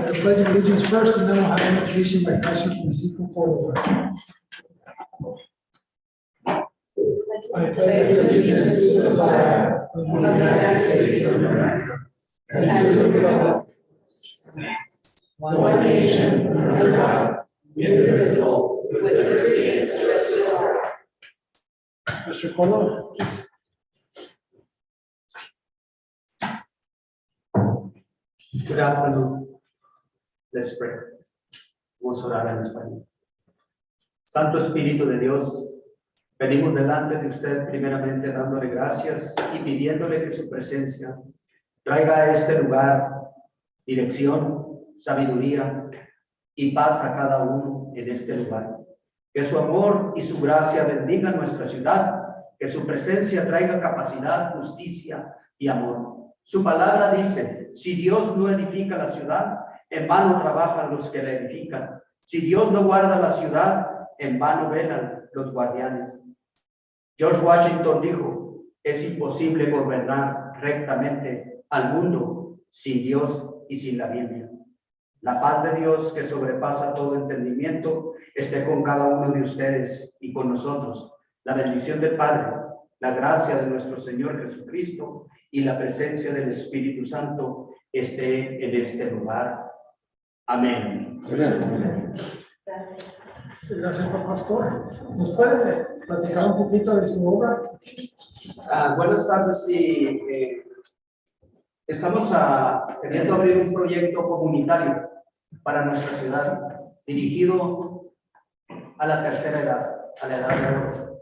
the Pledge of Allegiance first, and then we'll have an invocation by Pastor Francisco Cordova. I pledge allegiance to the flag of the United States of America and to the republic, one nation under God, indivisible, with liberty and justice for all. Mr. Cordova, please. Good afternoon. Let's pray. Vamos a orar en español. Santo Espíritu de Dios, venimos delante de usted primeramente dándole gracias y pidiéndole que su presencia traiga a este lugar dirección, sabiduría y paz a cada uno en este lugar. Que su amor y su gracia bendigan nuestra ciudad, que su presencia traiga capacidad, justicia y amor. Su palabra dice, si Dios no edifica la ciudad, en vano trabajan los que la edifican. Si Dios no guarda la ciudad, en vano velan los guardianes. George Washington dijo, es imposible gobernar rectamente al mundo sin Dios y sin la Biblia. La paz de Dios, que sobrepasa todo entendimiento, esté con cada uno de ustedes y con nosotros. La bendición del Padre, la gracia de nuestro Señor Jesucristo y la presencia del Espíritu Santo esté en este lugar. Amén. Gracias, pastor. ¿Nos puede platicar un poquito de su obra? Buenas tardes. Estamos queriendo abrir un proyecto comunitario para nuestra ciudad, dirigido a la tercera edad, a la edad de oro.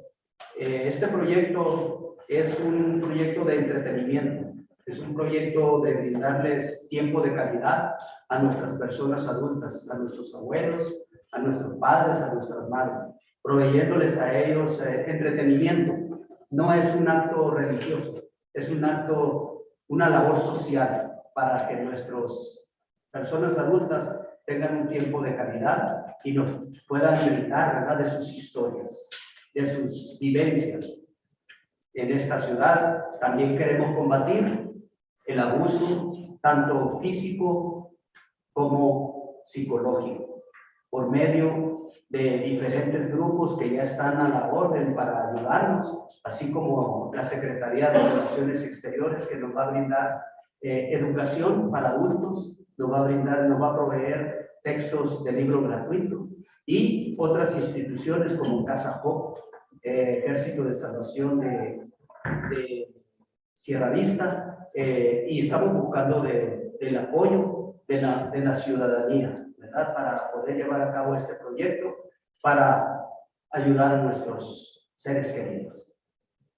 Este proyecto es un proyecto de entretenimiento, es un proyecto de brindarles tiempo de calidad a nuestras personas adultas, a nuestros abuelos, a nuestros padres, a nuestras madres, proveyéndoles a ellos entretenimiento. No es un acto religioso, es un acto, una labor social para que nuestras personas adultas tengan un tiempo de calidad y nos puedan brindar, ¿verdad?, de sus historias, de sus vivencias en esta ciudad. También queremos combatir el abuso, tanto físico como psicológico, por medio de diferentes grupos que ya están a la orden para ayudarnos, así como la Secretaría de Relaciones Exteriores, que nos va a brindar educación para adultos, nos va a proveer textos de libro gratuito, y otras instituciones como Casa Job, Ejército de Salvación de Sierra Vista, y estamos buscando del apoyo de la ciudadanía, ¿verdad?, para poder llevar a cabo este proyecto, para ayudar a nuestros seres queridos.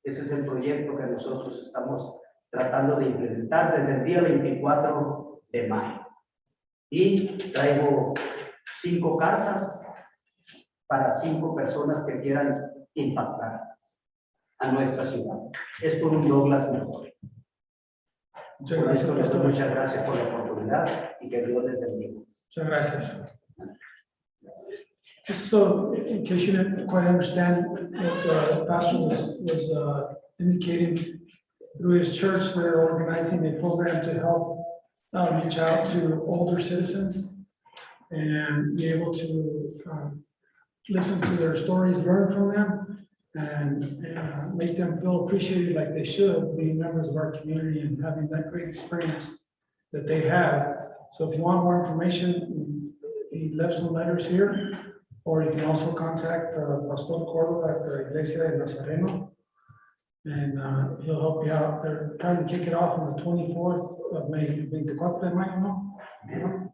Ese es el proyecto que nosotros estamos tratando de implementar desde el día 24 de mayo. Y traigo 5 cartas para 5 personas que quieran impactar a nuestra ciudad. Es por un Douglas mejor. Muchas gracias, pastor. Muchas gracias por la oportunidad y que Dios les bendiga. Muchas gracias. Just so, in case you didn't quite understand what the pastor was indicating, through his church, they're organizing a program to help reach out to older citizens and be able to listen to their stories, learn from them, and make them feel appreciated like they should, being members of our community and having that great experience that they have. So if you want more information, he left some letters here, or you can also contact Pastor Cordova at the Iglesia de Nazareno, and he'll help you out. They're trying to kick it off on the 24th of May, 24 de mayo, no?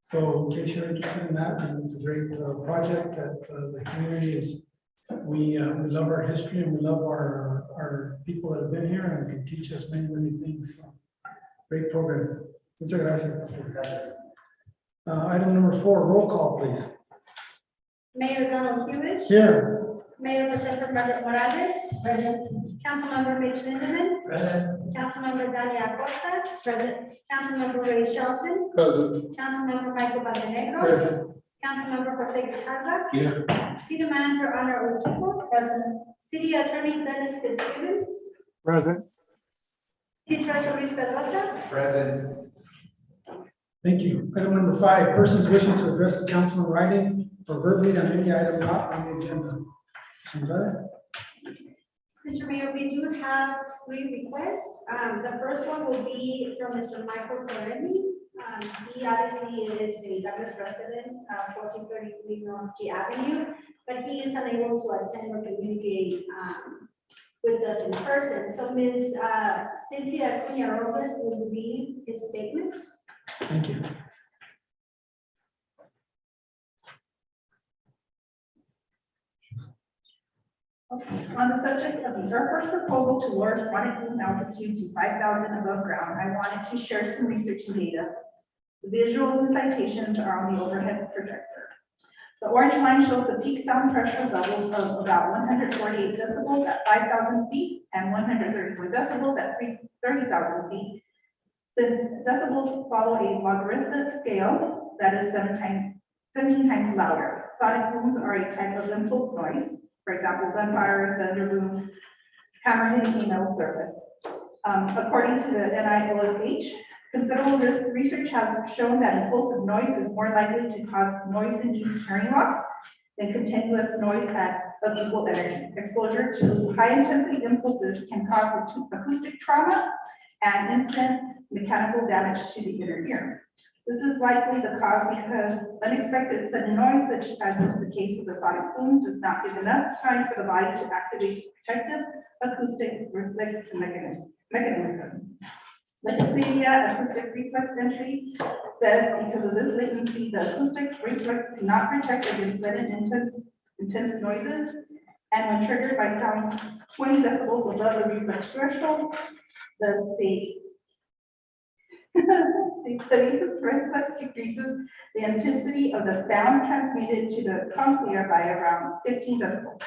So in case you're interested in that, and it's a great project that the community is. We love our history, and we love our people that have been here and can teach us many things. So, great program. Muchas gracias. Item number 4, roll call, please. Mayor Donald Hewitt. Here. Mayor Pro Tem Margaret Morales. Present. Councilmember Mitch Lindemann. Present. Councilmember Dania Acosta. Present. Councilmember Ray Shelton. Present. Councilmember Michael Montenegro. Present. Councilmember Jose Guijardo. Here. City Manager Honor Ochico. Present. City Attorney Dennis Fitzgibbons. Present. City Treasurer Luis Pedrosa. Present. Thank you. Item number 5, persons wishing to address the council in writing or verbally on any item not on the agenda. Señora, Mr. Mayor, we do have 3 requests. The first one will be from Mr. Michael Sereni. He obviously is a Douglas resident, 1433 North G Avenue, but he is unable to attend or communicate with us in person. So Ms. Cynthia Cunha Robles will read his statement. thank you. Okay. On the subject of the airport's proposal to lower sonic boom altitude to 5,000 above ground, I wanted to share some research and data. The visuals and citations are on the overhead projector. The orange line shows the peak sound pressure levels of about 148 decibels at 5,000 feet and 134 decibels at 30,000 feet. Since decibels follow a logarithmic scale that is 17 times louder, sonic booms are a type of impulse noise. For example, gunfire, thunder boom, hammer hitting a metal surface. According to the NIOSH, considerable research has shown that impulsive noise is more likely to cause noise-induced hearing loss than continuous noise of equal energy. Exposure to high-intensity impulses can cause acoustic trauma and instant mechanical damage to the inner ear. This is likely the cause because unexpected sudden noise, such as is the case with the sonic boom, does not give enough time for the body to activate protective acoustic reflex mechanism. Wikipedia acoustic reflex entry says because of this latency, the acoustic reflex cannot protect against sudden intense noises, and when triggered by sounds 20 decibels above the reflex threshold, the state studies reflex decreases the intensity of the sound transmitted to the cochlea by around 15 decibels.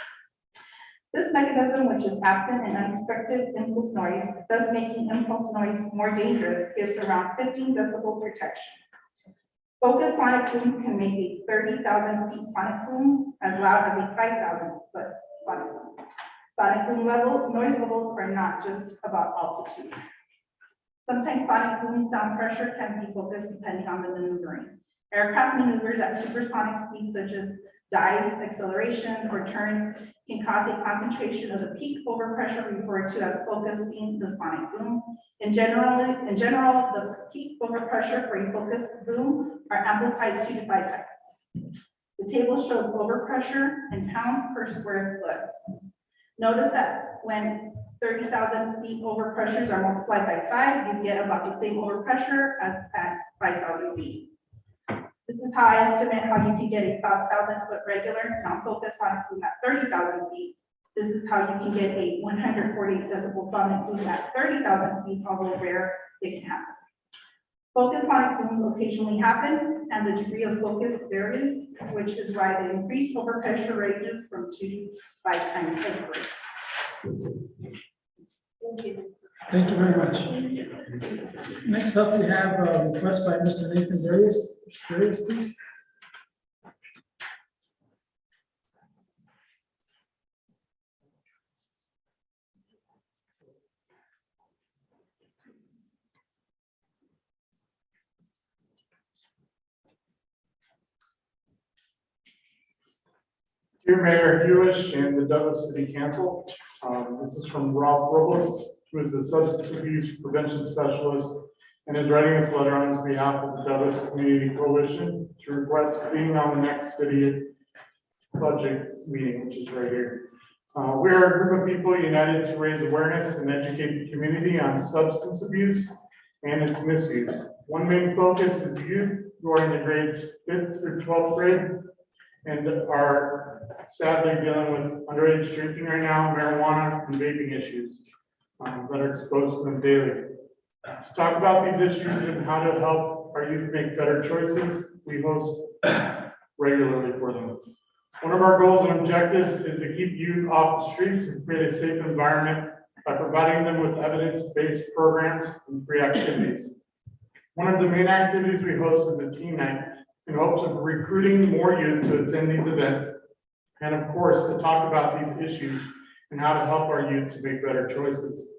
This mechanism, which is absent in unexpected impulse noise, thus making impulse noise more dangerous, gives around 15 decibel protection. Focused sonic booms can make a 30,000 feet sonic boom as loud as a 5,000 foot sonic boom. Sonic boom noise levels are not just about altitude. Sometimes sonic boom sound pressure can be focused depending on the maneuvering. Aircraft maneuvers at supersonic speeds such as dives, accelerations, or turns can cause a concentration of the peak overpressure referred to as focusing the sonic boom. In general, the peak overpressure for a focused boom are amplified 2 to 5 times. The table shows overpressure in pounds per square foot. Notice that when 30,000 feet overpressures are multiplied by 5, you get about the same overpressure as at 5,000 feet. This is how I estimate how you can get a 5,000 foot regular non-focused sonic boom at 30,000 feet. This is how you can get a 140 decibel sonic boom at 30,000 feet, although rare, it can happen. Focused sonic booms occasionally happen, and the degree of focus varies, which is why the increased overpressure ranges from 2 to 5 times as great. Thank you. Thank you very much. Next up, we have a request by Mr. Nathan Darius. Darius, please. Dear Mayor Hewish and the Douglas City Council, this is from Ralph Robles, who is a substance abuse prevention specialist and is writing this letter on his behalf of the Douglas Community Coalition to request being on the next city budget meeting, which is right here. We are a group of people united to raise awareness and educate the community on substance abuse and its misuse. One main focus is youth who are in the grades 5th through 12th grade and are sadly dealing with underage drinking right now, marijuana and vaping issues that are exposed to them daily. To talk about these issues and how to help our youth make better choices, we host regularly for them. One of our goals and objectives is to keep youth off the streets and create a safe environment by providing them with evidence-based programs and free activities. One of the main activities we host is a teen night in hopes of recruiting more youth to attend these events, and of course, to talk about these issues and how to help our youth to make better choices.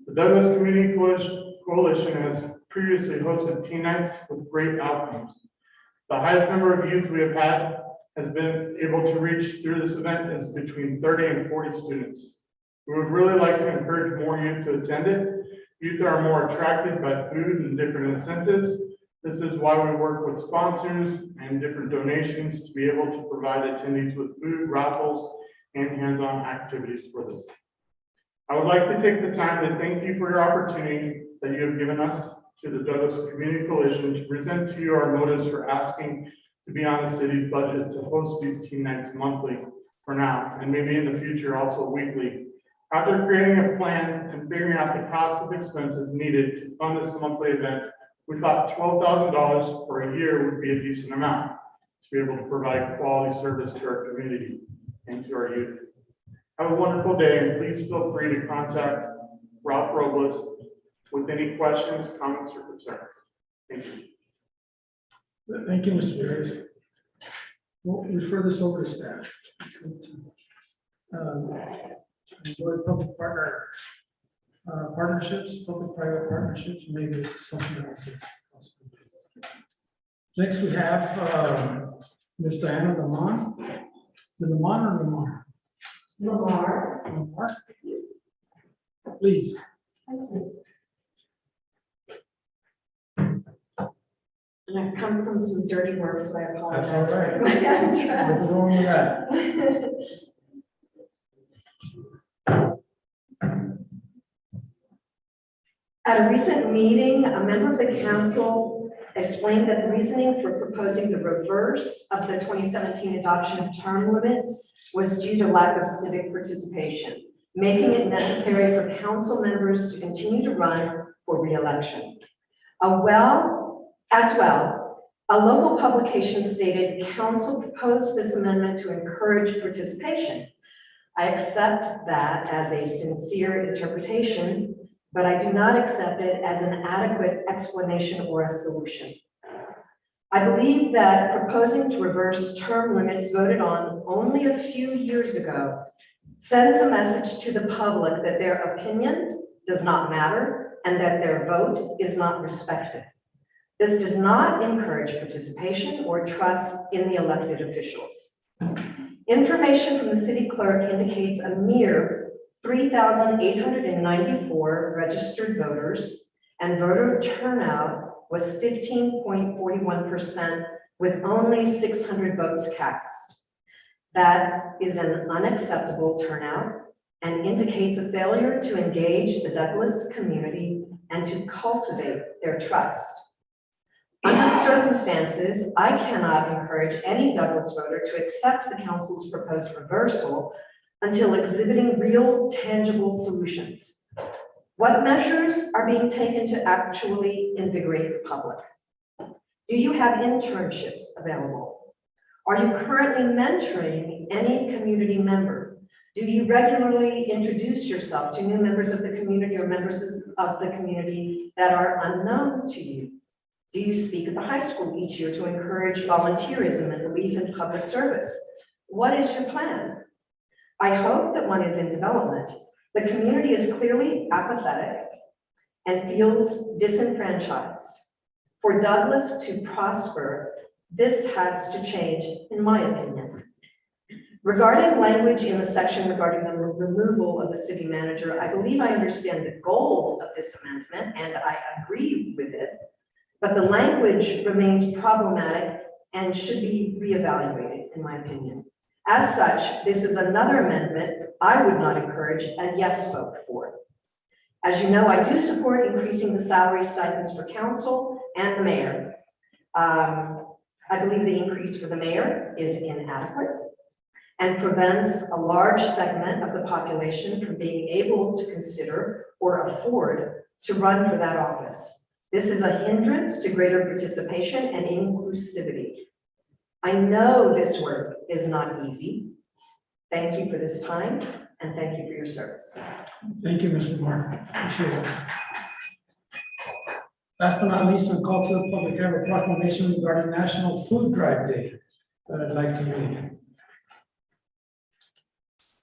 The Douglas Community Coalition has previously hosted teen nights with great outcomes. The highest number of youth we have had has been able to reach through this event is between 30 and 40 students. We would really like to encourage more youth to attend it. Youth are more attracted by food and different incentives. This is why we work with sponsors and different donations to be able to provide attendees with food, raffles, and hands-on activities for this. I would like to take the time to thank you for your opportunity that you have given us to the Douglas Community Coalition to present to you our motives for asking to be on the city's budget to host these teen nights monthly for now, and maybe in the future also weekly. After creating a plan and figuring out the cost of expenses needed to fund this monthly event, we thought $12,000 for a year would be a decent amount to be able to provide quality service to our community and to our youth. Have a wonderful day, and please feel free to contact Ralph Robles with any questions, comments, or concerns. Thank you. Thank you, Mr. Harris. We'll refer this over to staff. Enjoy public partnerships, public-private partnerships, maybe this is something that we could possibly do. Next, we have Ms. Diana Lamar. Is it Lamar or Lamar? Lamar. Lamar? Please. And I've come from some dirty work, so I apologize. That's all right. for my What's address. wrong with that? At a recent meeting, a member of the council explained that the reasoning for proposing the reverse of the 2017 adoption of term limits was due to lack of civic participation, making it necessary for council members to continue to run for re-election. As well, a local publication stated council proposed this amendment to encourage participation. I accept that as a sincere interpretation, but I do not accept it as an adequate explanation or a solution. I believe that proposing to reverse term limits voted on only a few years ago sends a message to the public that their opinion does not matter and that their vote is not respected. This does not encourage participation or trust in the elected officials. Information from the city clerk indicates a mere 3,894 registered voters, and voter turnout was 15.41% with only 600 votes cast. That is an unacceptable turnout and indicates a failure to engage the Douglas community and to cultivate their trust. Under the circumstances, I cannot encourage any Douglas voter to accept the council's proposed reversal until exhibiting real, tangible solutions. What measures are being taken to actually invigorate the public? Do you have internships available? Are you currently mentoring any community member? Do you regularly introduce yourself to new members of the community or members of the community that are unknown to you? Do you speak at the high school each year to encourage volunteerism and belief in public service? What is your plan? I hope that one is in development. The community is clearly apathetic and feels disenfranchised. For Douglas to prosper, this has to change, in my opinion. Regarding language in the section regarding the removal of the city manager, I believe I understand the goal of this amendment and I agree with it, but the language remains problematic and should be reevaluated, in my opinion. As such, this is another amendment I would not encourage a yes vote for. As you know, I do support increasing the salary stipends for council and the mayor. I believe the increase for the mayor is inadequate and prevents a large segment of the population from being able to consider or afford to run for that office. This is a hindrance to greater participation and inclusivity. I know this work is not easy. Thank you for this time and thank you for your service. Thank you, Mr. Mark. Appreciate it. Last but not least, on call to the public, I have a proclamation regarding National Food Drive Day that I'd like to read.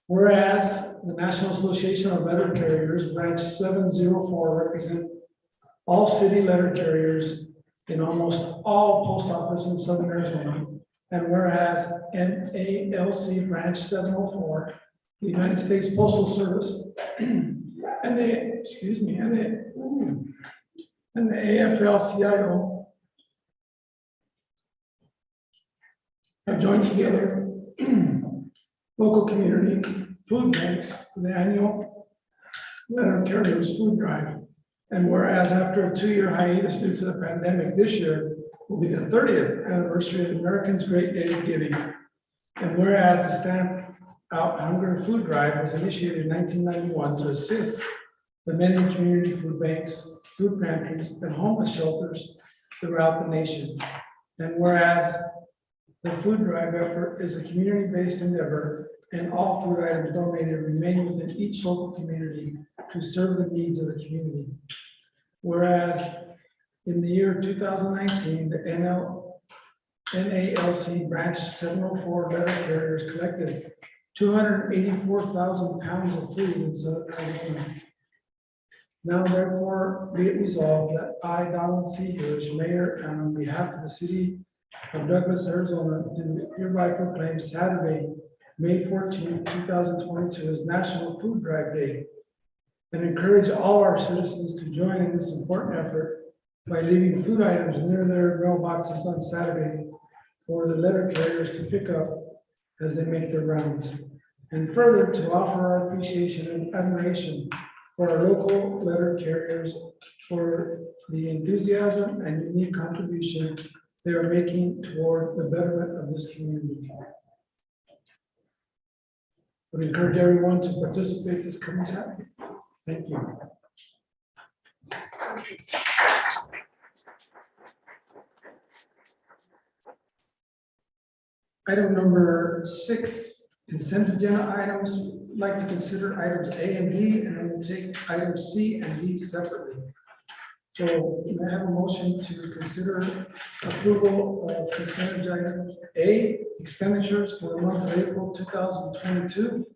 Whereas the National Association of Letter Carriers, Branch 704, all city letter carriers in almost all post offices in southern Arizona. And whereas NALC Branch 704, the United States Postal Service, and the AFL-CIO have joined together local community food banks for the annual letter carriers food drive. And whereas after a 2-year hiatus due to the pandemic, this year will be the 30th anniversary of the Americans' Great Day of Giving. And whereas the Stamp Out Hunger Food Drive was initiated in 1991 to assist the many community food banks, food pantries, and homeless shelters throughout the nation. And whereas the food drive effort is a community-based endeavor, and all food items donated remain within each local community to serve the needs of the community. Whereas in the year 2019, the NALC Branch 704 letter carriers collected 284,000 pounds of food in Southern Arizona. Now therefore be it resolved that I, Donald C. Hirsch, Mayor, and on behalf of the city of Douglas, Arizona, do hereby proclaim Saturday, May 14th, 2022 as National Food Drive Day, and encourage all our citizens to join in this important effort by leaving food items near their mailboxes on Saturday for the letter carriers to pick up as they make their rounds. And further, to offer our appreciation and admiration for our local letter carriers for the enthusiasm and unique contribution they are making toward the betterment of this community. I would encourage everyone to participate this coming Saturday. Thank you. Item number 6, consent agenda items. We'd like to consider items A and B, and then we'll take items C and D separately. So may I have a motion to consider approval of consent items? A, expenditures for the month of April 2022,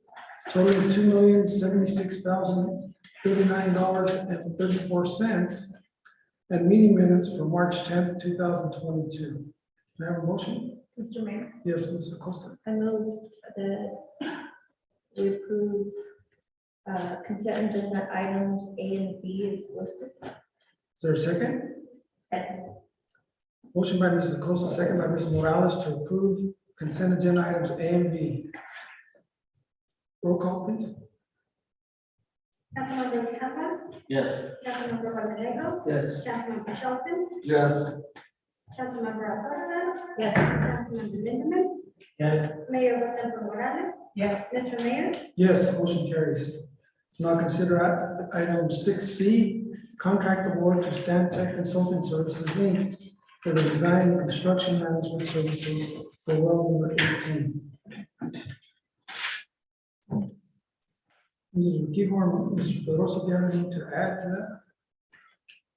totaling $2,076,039.34, and meeting minutes for March 10th, 2022. May I have a motion? Mr. Mayor, Yes, Mr. Costa. I move that we approve consent agenda items A and B is listed. Is there a second? Second. Motion by Mrs. Costa, second by Mrs. Morales to approve consent agenda items A and B. Roll call, please. Councilmember Tejada, Yes. Councilmember Rodriguez, Yes. Councilmember Shelton, Yes. Councilmember Acosta, Yes. Councilmember Lindemann, Yes. Mayor Roberto Morales, Yes. Mr. Mayor, Yes, motion carries. Now consider item 6C, contract award to Stantec Consulting Services, Inc. for the design and construction management services for well number 18. Mrs. Keyhorn, Mr. Pedrosa, do you have anything to add to that?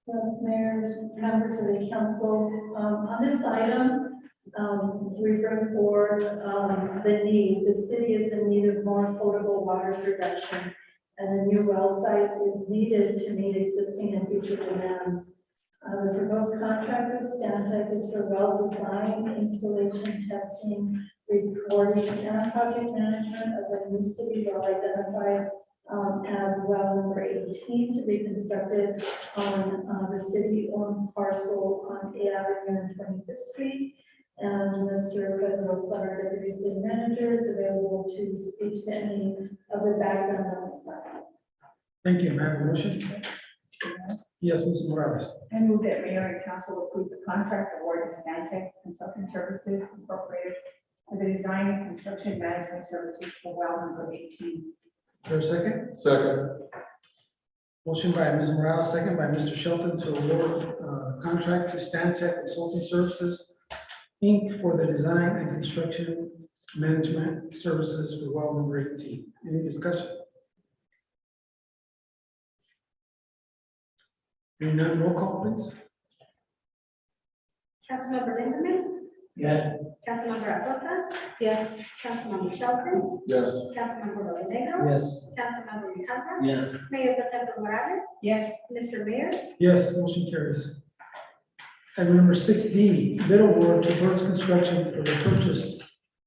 Yes, Mayor, members of the council, on this item, we bring forward, the need, the city is in need of more potable water production, and a new well site is needed to meet existing and future demands. The proposed contract with Stantec is for well design, installation, testing, reporting, and project management of a new city well identified as well number 18 to be constructed on the city-owned parcel on 8th Avenue and 25th Street. And Mr. Pedrosa, our deputy city manager, is available to speak to any of the background on this matter. Thank you. May I have a motion? Yes, Mrs. Morales. I move that mayor and council approve the contract award to Stantec Consulting Services Incorporated for the design and construction management services for well number 18. Is there a second? Second. Motion by Ms. Morales, second by Mr. Shelton to award contract to Stantec Consulting Services, Inc. for the design and construction management services for well number 18. Any discussion? Hearing none, roll call, please. Councilmember Lindemann, Yes. Councilmember Acosta? Yes. Councilmember Shelton? Yes. Councilmember Montenegro? Yes. Councilmember Alejandra? Yes. Mayor Pro Tem Morales? Yes. Mr. Mayor? Yes, motion carries. Item number 6D, bid award to Burns Construction for the purchase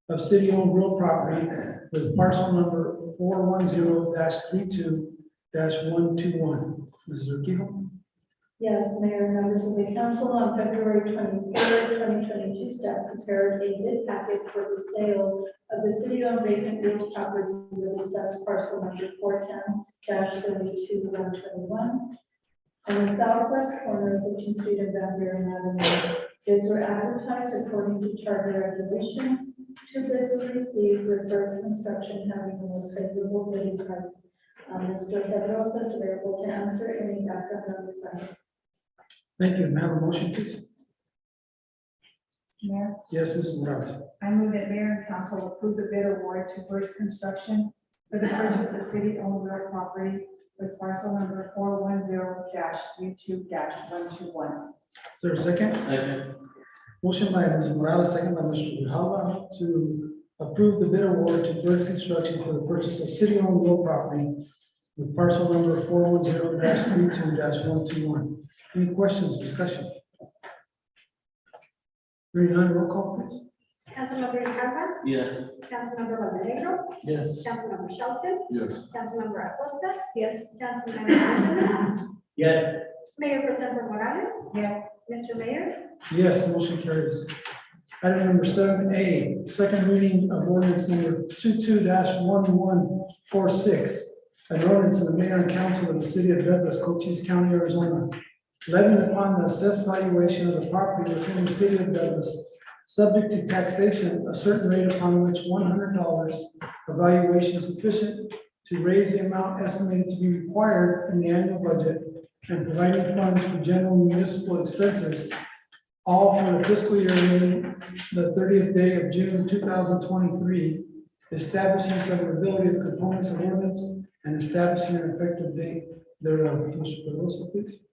of city-owned real property with parcel number 410-32-121. Mrs. Urquijo? Yes, Mayor and members of the council, on February 23rd, 2022, staff prepared a bid packet for the sale of the city-owned vacant real property with assessed parcel number 410-32-121 on the southwest corner of 15th Street and Van Buren Avenue. Bids were advertised according to charter regulations. 2 bids were received, with Burns Construction having the most favorable bidding price. Mr. Pedrosa is available to answer any background on this item. Thank you. May I have a motion, please? Mayor, Yes, Ms. Morales. I move that mayor and council approve the bid award to Burst Construction for the purchase of city-owned real property with parcel number 410-32-121. Is there a second? Motion by Ms. Morales, second by Mr. Grijalva to approve the bid award to Burns Construction for the purchase of city-owned real property with parcel number 410-32-121. Any questions, discussion? Hearing none, roll call, please. Councilmember Alejandra? Yes. Councilmember Montenegro? Yes. Councilmember Shelton? Yes. Councilmember Acosta? Yes. Councilmember Alejandra? Yes. Mayor Pro Tem Morales? Yes. Mr. Mayor? Yes, motion carries. Item number 7A, second reading of ordinance number 22-1146. An ordinance of the mayor and council of the city of Douglas, Cochise County, Arizona, levying upon the assessed valuation of the property within the city of Douglas, subject to taxation, a certain rate upon which $100 of valuation is sufficient to raise the amount estimated to be required in the annual budget, and providing funds for general municipal expenses, all for the fiscal year ending the 30th day of June 2023, establishing severability of components of ordinance and establishing an effective date thereof. Mr. Pedrosa, please.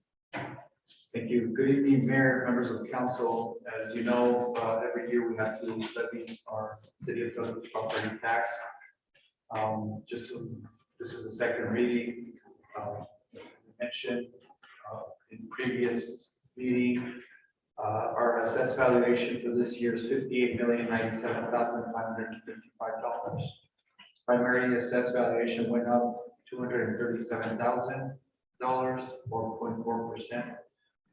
Thank you. Good evening, Mayor, members of council. As you know, every year we have to levy our city of Douglas property tax. This is the second reading. As I mentioned in previous meeting, our assessed valuation for this year is $58,097,555. Primary assessed valuation went up $237,000 or 0.4%.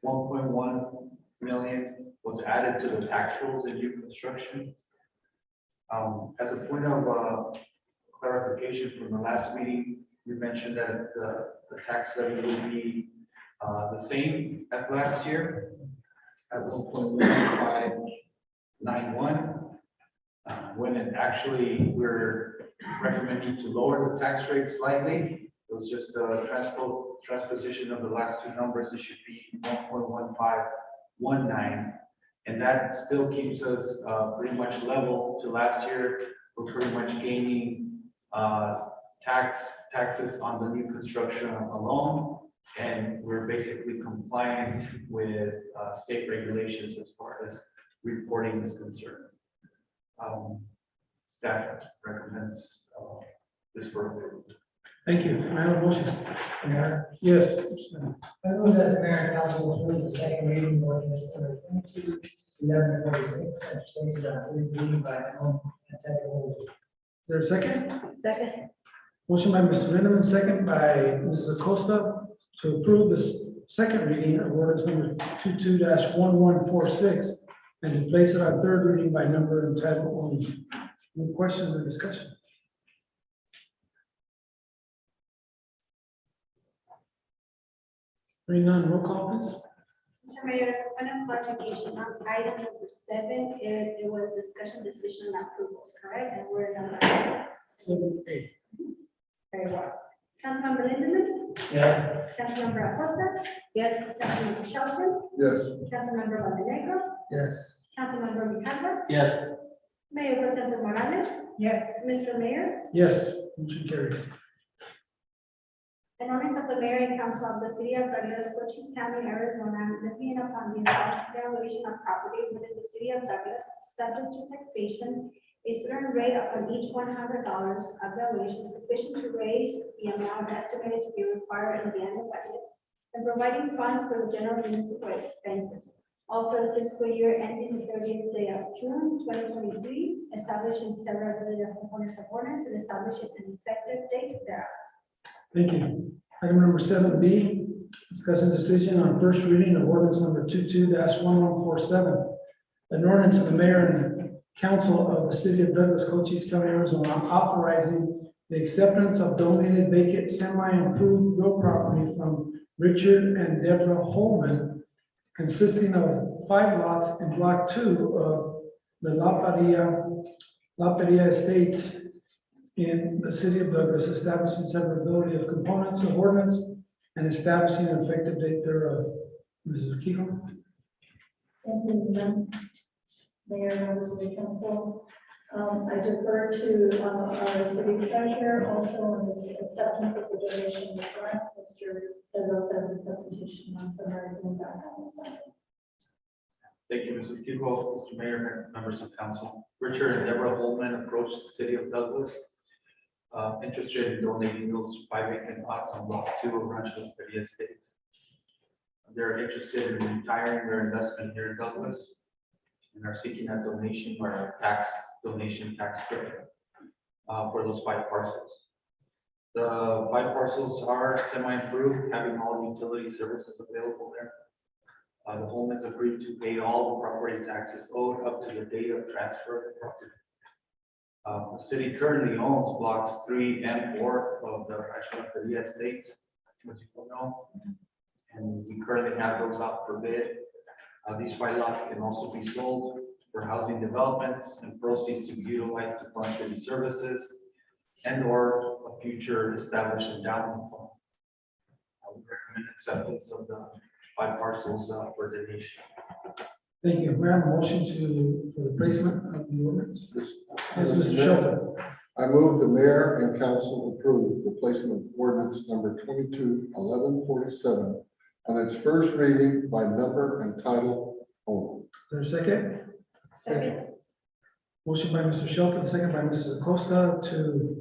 1.1 million was added to the tax rules in new construction. As a point of clarification from the last meeting, we mentioned that the tax levy will be the same as last year at 1.1591. When it actually we're recommending to lower the tax rate slightly. It was just a transposition of the last two numbers. It should be 1.1519, and that still keeps us pretty much level to last year. We're pretty much gaining taxes on the new construction alone, and we're basically compliant with state regulations as far as reporting is concerned. Staff recommends this for approval. Thank you. I have a motion. Yes. I move that the mayor and council approve the second reading of ordinance number 22-1146 and place it on third reading by home and title only. Is there a second? Second. Motion by Mr. Lindeman, second by Mrs. Acosta to approve this second reading of ordinance number 22-1146 and to place it on third reading by number and title only. Any questions or discussion? Hearing none, roll call please. Mr. Mayor, as a point of clarification, on item number 7, it was discussion, decision, and approvals, correct? And we're number 7A. very well. Councilmember Lindemann? Yes. Councilmember Acosta? Yes. Councilmember Shelton? Yes. Councilmember Montenegro? Yes. Councilmember Alejandra? Yes. Mayor Pro Tem Morales? Yes. Mr. Mayor? Yes, motion carries. An ordinance of the mayor and council of the city of Douglas, Cochise County, Arizona, looking upon the assessed valuation of property within the city of Douglas, subject to taxation, a certain rate upon each $100 of valuation sufficient to raise the amount estimated to be required in the annual budget, and providing funds for the general municipal expenses, all for the fiscal year ending the 30th day of June 2023, establishing severability of components of ordinance and establishing an effective date thereof. Thank you. Item number 7B, discussion decision on first reading of ordinance number 22-1147. An ordinance of the mayor and council of the city of Douglas, Cochise County, Arizona, authorizing the acceptance of donated vacant semi-improved real property from Richard and Deborah Holman, consisting of 5 lots in block 2 of the La Paria Estates in the city of Douglas, establishing severability of components of ordinance and establishing an effective date thereof. Mrs. Keegan. Thank you, Madam Mayor, members of the council. I defer to our city treasurer also on this acceptance of the donation of grant. Mr. Pedros has a presentation on summarizing that on the side. Thank you, Mr. Kiko, Mr. Mayor, members of council. Richard and Deborah Holman approached the city of Douglas, interested in donating those 5 vacant lots on block 2 of Rancho Paria Estates. They're interested in retiring their investment here in Douglas and are seeking a donation or a tax credit for those 5 parcels. The 5 parcels are semi-improved, having all utility services available there. The home has agreed to pay all the property taxes owed up to the date of transfer of the property. The city currently owns blocks 3 and 4 of the Rancho Paria Estates, as you all know, and we currently have those out for bid. These 5 lots can also be sold for housing developments and proceeds to be utilized to fund city services and or a future established endowment fund. I would recommend acceptance of the 5 parcels for donation. Thank you. We have a motion for the placement of the ordinance. Yes, Mr. Shelton. I move the mayor and council approve the placement of ordinance number 22-1147 on its first reading by number and title only. Is there a second? Second. Motion by Mr. Shelton, second by Mrs. Acosta to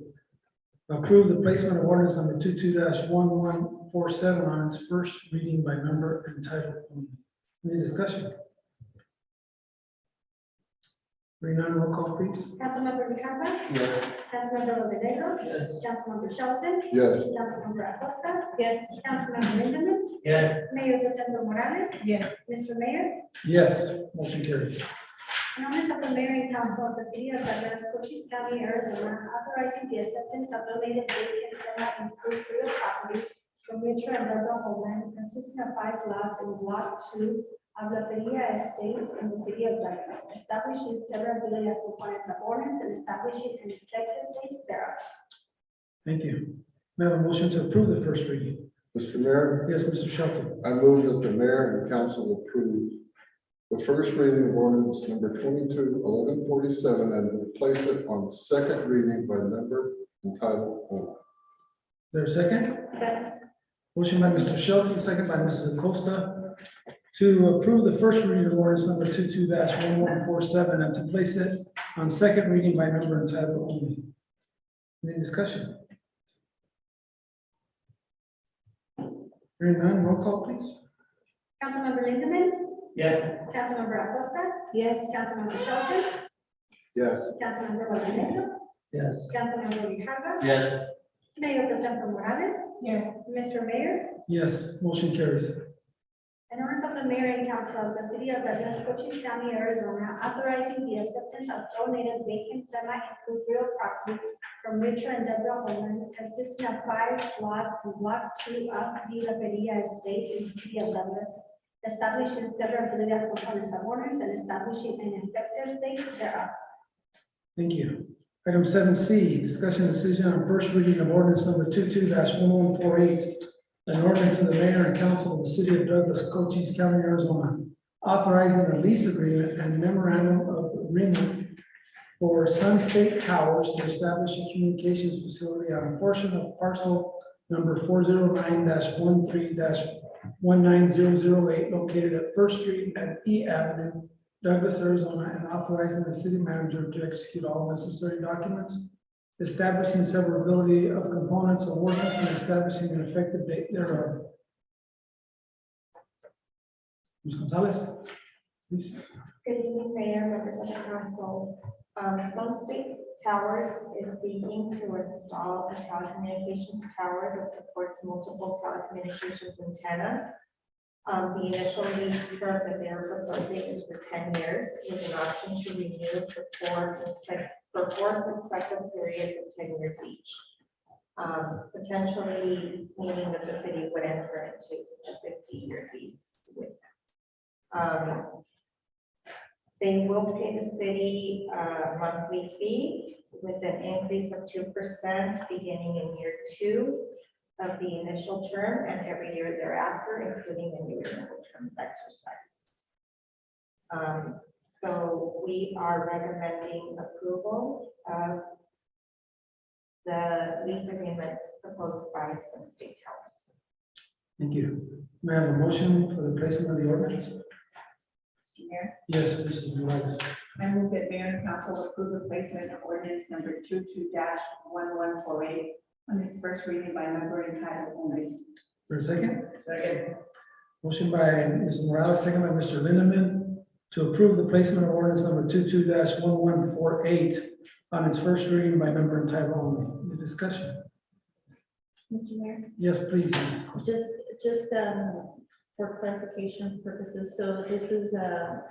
approve the placement of ordinance number 22-1147 on its first reading by number and title only. Any discussion? Hearing none, roll call please. Councilmember Ricardo. Yes. Councilmember Rodriguez. Yes. Councilmember Shelton. Yes. Councilmember Acosta. Yes. Councilmember Lindemann. Yes. Mayor Potempo Morales. Yes. Mr. Mayor. Yes, motion carries. An ordinance of the mayor and council of the city of Douglas, Cochise County, Arizona, authorizing the acceptance of donated vacant semi-improved real property from Richard and Deborah Holman, consisting of 5 lots in block 2 of La Paria Estates in the city of Douglas, establishing severability of components of ordinance and establishing an effective date thereof. Thank you. We have a motion to approve the first reading. Mr. Mayor, Yes, Mr. Shelton. I move that the mayor and council approve the first reading of ordinance number 22-1147 and place it on second reading by number and title only. Is there a second? Second. Motion by Mr. Shelton, second by Mrs. Acosta to approve the first reading of ordinance number 22-1147 and to place it on second reading by number and title only. Any discussion? Hearing none, roll call please. Councilmember Lindemann. Yes. Councilmember Acosta. Yes. Councilmember Shelton. Yes. Councilmember Rodriguez. Yes. Councilmember Ricardo. Yes. Mayor Potempo Morales. Yes. Mr. Mayor. Yes, motion carries. An ordinance of the mayor and council of the city of Douglas, Cochise County, Arizona, authorizing the acceptance of donated vacant semi-improved real property from Richard and Deborah Holman, consisting of 5 lots in block 2 of the La Paria Estates in the city of Douglas, establishing severability of components of ordinance and establishing an effective date thereof. Thank you. Item 7C, discussion decision on first reading of ordinance number 22-1148. An ordinance of the mayor and council of the city of Douglas, Cochise County, Arizona, authorizing a lease agreement and memorandum of agreement for Sun State Towers to establish a communications facility on a portion of parcel number 409-13-19008, located at First Street and E Avenue, Douglas, Arizona, and authorizing the city manager to execute all necessary documents, establishing severability of components of ordinance and establishing an effective date thereof. Ms. Gonzalez, please. Good evening, Mayor, members of the council. Sun State Towers is seeking to install a telecommunications tower that supports multiple telecommunications antenna. The initial lease term that they're proposing is for 10 years with an option to renew for four successive periods of 10 years each. Potentially meaning that the city would enter into a 50-year lease with them. They will pay the city a monthly fee with an increase of 2% beginning in year 2 of the initial term and every year thereafter, including the new renewal terms exercise. So we are recommending approval of the lease agreement proposed by Sun State Towers. Thank you. May I have a motion for the placement of the ordinance? Mr. Mayor, Yes, Mrs. Morales. I move that mayor and council approve the placement of ordinance number 22-1148 on its first reading by number and title only. Is there a second? Second. Motion by Mrs. Morales, second by Mr. Lindeman, to approve the placement of ordinance number 22-1148 on its first reading by number and title only. Any discussion? Mr. Mayor, Yes, please. just for clarification purposes, so this is a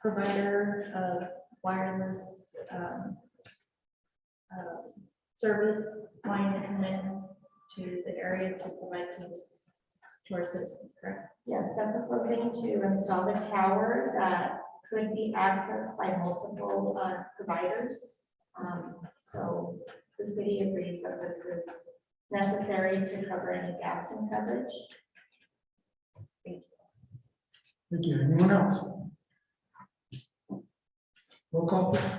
provider of wireless service line to come in to the area to provide to our citizens, correct? Yes, they're proposing to install a tower that could be accessed by multiple providers. So the city agrees that this is necessary to cover any gaps in coverage. Thank you. Anyone else? Roll call, please.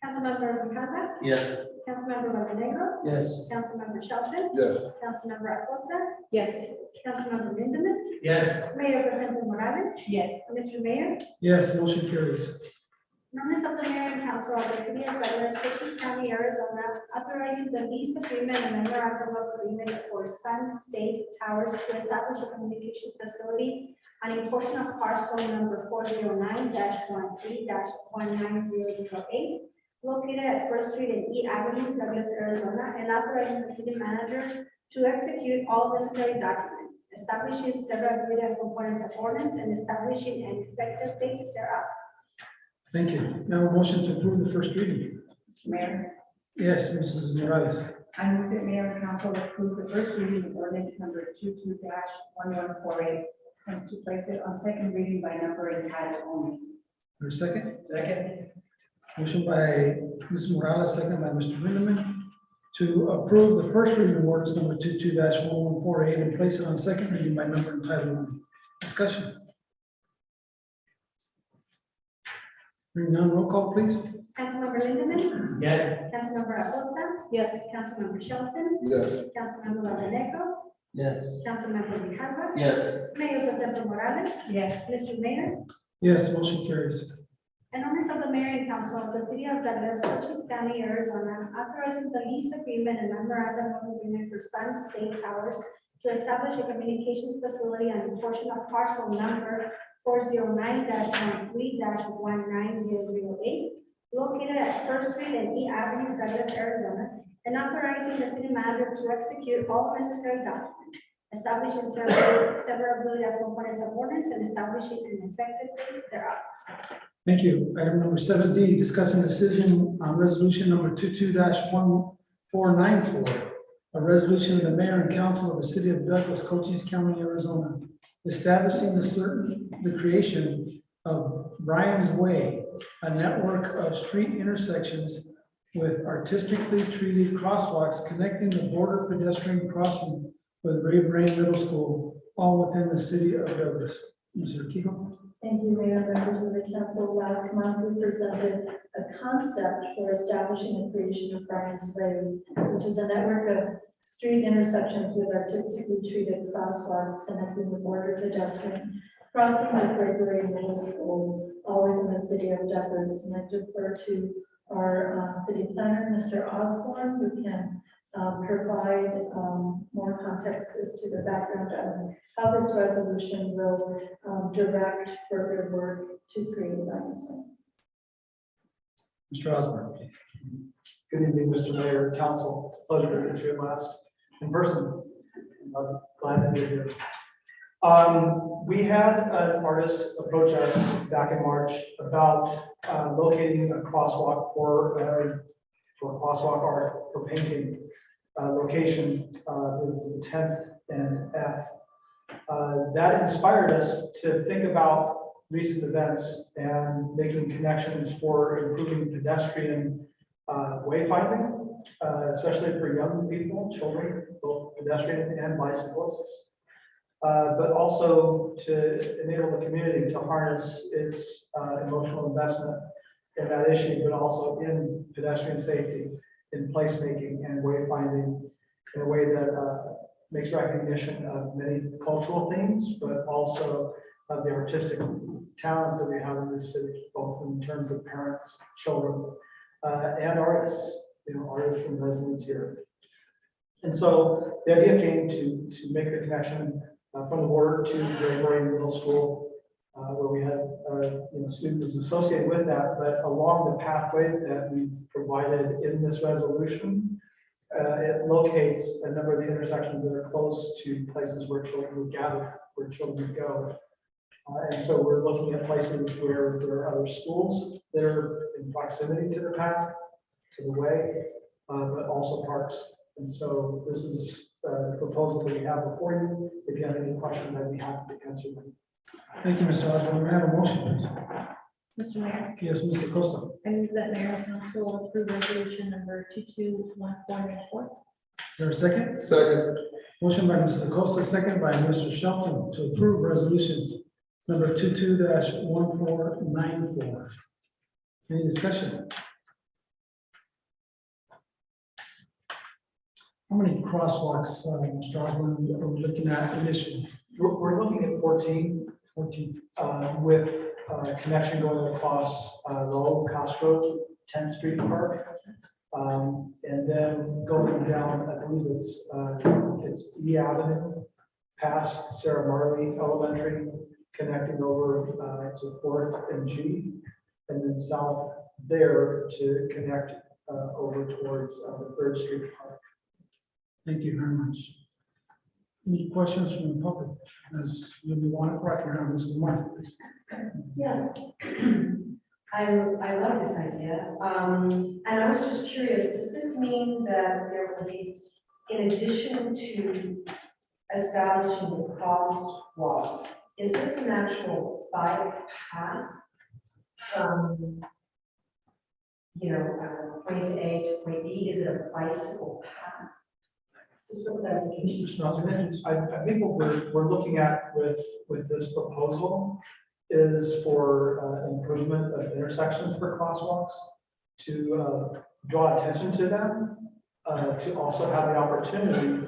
Councilmember Ricardo, Yes. Councilmember Montenegro, Yes. Councilmember Shelton, Yes. Councilmember Acosta, Yes. Councilmember Lindemann, Yes. Mayor Pro Tem Morales, Yes. Mr. Mayor. Yes, motion carries. Members of the Mayor and Council of the City of Douglas, Cochise County, Arizona, authorizing the lease agreement and memorandum of agreement for Sun State Towers to establish a communication facility on a portion of parcel number 409-13-19008, located at First Street and E Avenue, Douglas, Arizona, and authorizing the city manager to execute all necessary documents, establishing severability of components of ordinance, and establishing an effective date thereof. Thank you. Now a motion to approve the first reading. Mr. Mayor, Yes, Mrs. Morales. I move that mayor and council approve the first reading of ordinance number 22-1148 and to place it on second reading by number and title only. For a second? Second. Motion by Ms. Morales, second by Mr. Lindeman, to approve the first reading of ordinance number 22-1148 and place it on second reading by number and title only. Discussion. Hearing none, roll call, please. Councilmember Lindemann, Yes. Councilmember Acosta, Yes. Councilmember Shelton, Yes. Councilmember Montenegro, Yes. Councilmember Ricardo, Yes. Mayor Pro Tem Morales, Yes. Mr. Mayor. Yes, motion carries. An ordinance of the Mayor and Council of the City of Douglas, Cochise County, Arizona, authorizing the lease agreement and memorandum of agreement for Sun State Towers to establish a communications facility on a portion of parcel number 409-13-19008, located at First Street and E Avenue, Douglas, Arizona, and authorizing the city manager to execute all necessary documents, establishing severability of components of ordinance, and establishing an effective date thereof. Thank you. Item number 7D, discussing decision on resolution number 22-1494, a resolution of the mayor and council of the city of Douglas, Cochise County, Arizona, establishing the creation of Brian's Way, a network of street intersections with artistically treated crosswalks connecting the border pedestrian crossing with Ray Brain Middle School, all within the city of Douglas. Mr. Kiko. Thank you, Mayor, members of the council. Last month, we presented a concept for establishing the creation of Brian's Way, which is a network of street intersections with artistically treated crosswalks connecting the border pedestrian crossing the Gregory Middle School, all within the city of Douglas. And I defer to our city planner, Mr. Osborne, who can provide more context as to the background of how this resolution will direct further work to create a Brian's Way. Mr. Osborne, please. Good evening, Mr. Mayor, council. It's a pleasure to meet you at last in person. I'm glad that you're here. We had an artist approach us back in March about locating a crosswalk for crosswalk art for painting. Location is 10th and F. That inspired us to think about recent events and making connections for improving pedestrian wayfinding, especially for young people, children, both pedestrian and bicyclists, but also to enable the community to harness its emotional investment in that issue, but also in pedestrian safety, in placemaking and wayfinding in a way that makes recognition of many cultural themes, but also of the artistic talent that we have in this city, both in terms of parents, children, and artists, artists and residents here. And so the idea came to make the connection from the border to Gregory Middle School, where we had students associated with that, but along the pathway that we provided in this resolution, it locates a number of the intersections that are close to places where children would gather, where children would go. And so we're looking at places where there are other schools that are in proximity to the path, to the way, but also parks. And so this is the proposal that we have before you. If you have any questions, I'd be happy to answer them. Thank you, Mr. Osborne. May I have a motion, please? Mr. Mayor, Yes, Mr. Costa. I move that Mayor and Council approve resolution number 221494. Is there a second? Second. Motion by Mr. Costa, second by Mr. Shelton to approve resolution number 22-1494. Any discussion? How many crosswalks, Mr. Osborne, are we looking at initially? We're looking at 14 with connection going across the old Castro 10th Street Park. And then going down, I believe it's E Avenue, past Sarah Marley Elementary, connecting over to 4th and G, and then south there to connect over towards the 3rd Street Park. Thank you very much. Any questions from the public? As you'll be wanting right now, Mrs. Martin, please. Yes. I love this idea. And I was just curious, does this mean that there will be, in addition to establishing the crosswalks, is this an actual bike path from, point A to point B? Is it a bicycle path? Just for clarification. Mr. Osborne, please. I think what we're looking at with this proposal is for improvement of intersections for crosswalks, to draw attention to them, to also have the opportunity,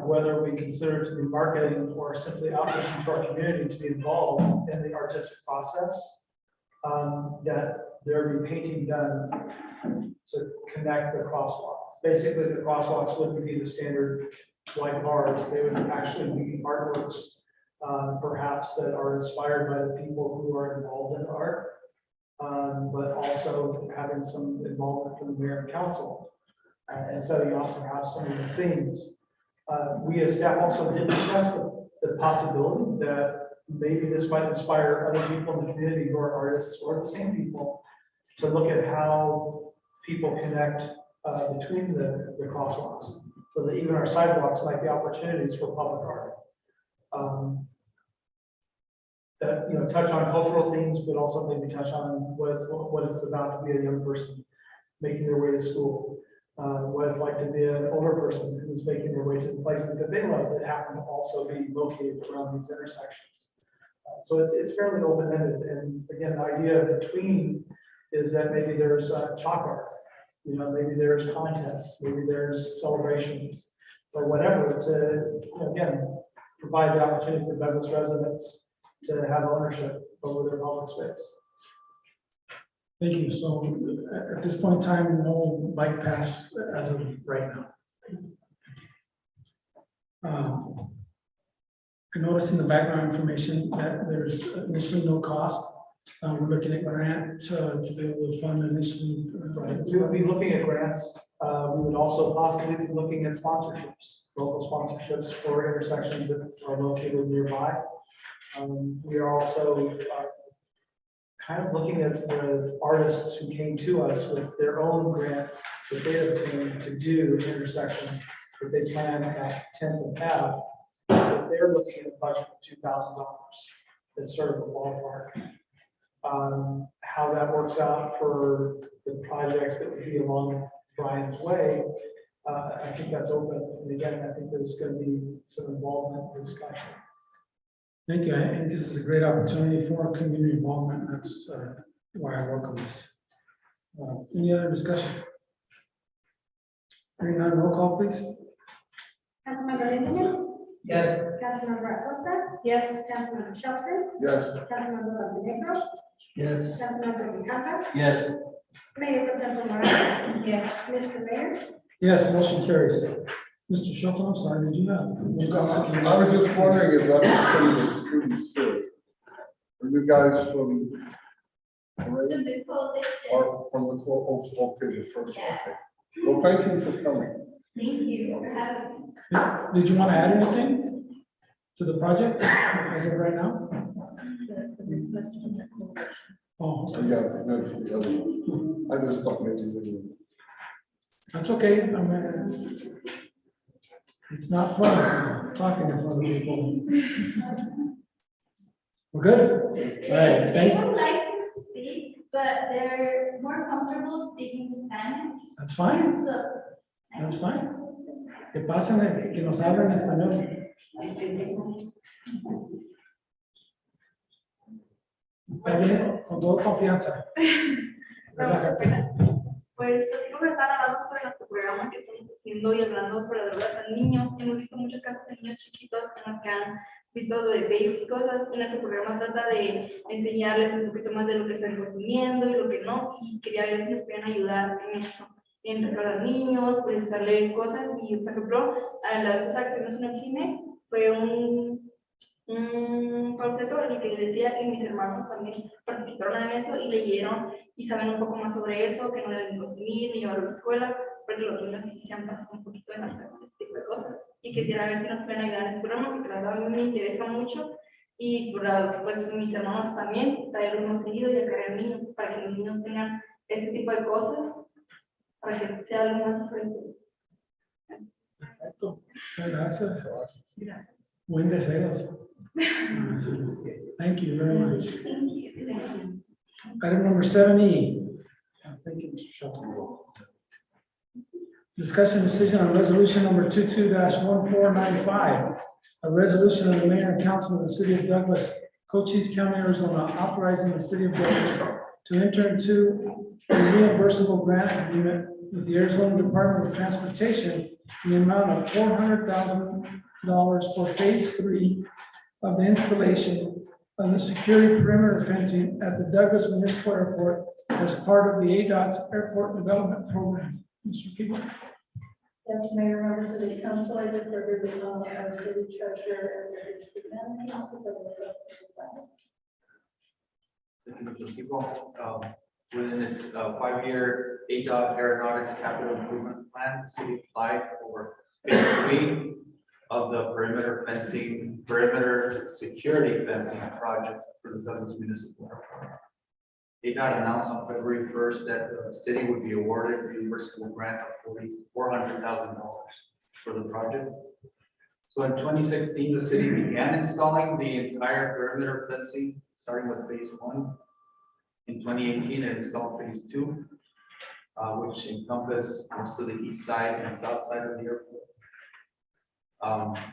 whether we consider to be marketing or simply outreach to our community, to be involved in the artistic process, that there be painting done to connect the crosswalks. Basically, the crosswalks wouldn't be the standard like bars. They would actually be artworks, perhaps that are inspired by the people who are involved in art, but also having some involvement from the mayor and council, and setting out perhaps some of the themes. We as staff also did discuss the possibility that maybe this might inspire other people in the community who are artists or the same people to look at how people connect between the crosswalks, so that even our sidewalks might be opportunities for public art. That touch on cultural themes, but also maybe touch on what it's about to be a young person making their way to school, what it's like to be an older person who's making their way to the places that they love that happen to also be located around these intersections. So it's fairly open-ended, and again, the idea between is that maybe there's chalk art, you know, maybe there's contests, maybe there's celebrations, or whatever, to, you know, again, provide the opportunity for Douglas residents to have ownership over their public space. Thank you. So at this point in time, no bike paths as of right now. I noticed in the background information that there's initially no cost. We're looking at grant to be able to fund initially. We would be looking at grants. We would also possibly be looking at sponsorships, local sponsorships for intersections that are located nearby. We are also kind of looking at the artists who came to us with their own grant that they obtained to do intersection that they plan at 10th and Ave. They're looking at a budget of $2,000. That's sort of a ballpark. How that works out for the projects that would be along Brian's Way, I think that's open. And again, I think there's going to be some involvement and discussion. Thank you. I think this is a great opportunity for community involvement. That's why I welcome this. Any other discussion? Hearing none, roll call, please. Councilmember Linder? Yes. Councilmember Acosta? Yes. Councilmember Shelton? Yes. Councilmember Montenegro? Yes. Councilmember Tejada? Yes. Mayor Pro Tem Morales? Yes. Mr. Mayor? Yes, motion carries. Mr. Shelton, I'm sorry, did you have? I was just wondering if that's some of the students here. Are you guys from? Or from the, oh, okay, the first one, okay. Well, thank you for coming. Thank you for having me. Did you want to add anything to the project as of right now? Oh, Yeah, that's the other one. I just thought maybe you that's okay. I mean, it's not fun talking in front of people. We're good? All right, They thank would you. like to speak, but they're more comfortable speaking Spanish, That's fine, so. that's fine. Que pasen, que nos hablen español. Está bien, con toda confianza. Relájate. Pues así como están hablando sobre nuestro programa que estamos haciendo y hablando sobre drogas a niños, hemos visto muchos casos de niños chiquitos en los que han visto de babes y cosas, y nuestro programa trata de enseñarles un poquito más de lo que están consumiendo y lo que no, y quería ver si nos pueden ayudar en eso, en preparar niños, pues darle cosas, y por ejemplo, a la vez pasada que tuvimos en el cine, fue un panfleto en el que decía que mis hermanos también participaron en eso y leyeron y saben un poco más sobre eso, que no deben consumir ni llevarlo a la escuela, porque los niños sí se han pasado un poquito de lanzar con este tipo de cosas. Y quisiera ver si nos pueden ayudar en este programa, porque la verdad a mí me interesa mucho. Y pues mis hermanos también, traerlos más seguido y acarrear niños, para que los niños tengan ese tipo de cosas, para que sea algo más diferente. Perfecto. Muchas gracias. Gracias. Buen deseos. Thank you very much. Thank you. Item number 7E. Thank you, Mr. Shelton. Discussion decision on resolution number 22-1495. A resolution of the mayor and council of the city of Douglas, Cochise County, Arizona, authorizing the city of Douglas to enter into a reimbursable grant agreement with the Arizona Department of Transportation in the amount of $400,000 for phase 3 of the installation of the security perimeter fencing at the Douglas Municipal Airport as part of the ADOT's Airport Development Program. Mr. Keeble. Yes, Mayor, members of the council, I defer to the our city treasurer and the city manager to the Within its 5-year ADOT Aeronautics Capital Improvement Plan, the city applied for phase 3 of the perimeter security fencing project for the Douglas Municipal Airport. ADOT announced on February 1st that the city would be awarded a reimbursable grant of $400,000 for the project. So in 2016, the city began installing the entire perimeter fencing, starting with phase 1. In 2018, it installed phase 2, which encompassed most of the east side and south side of the airport.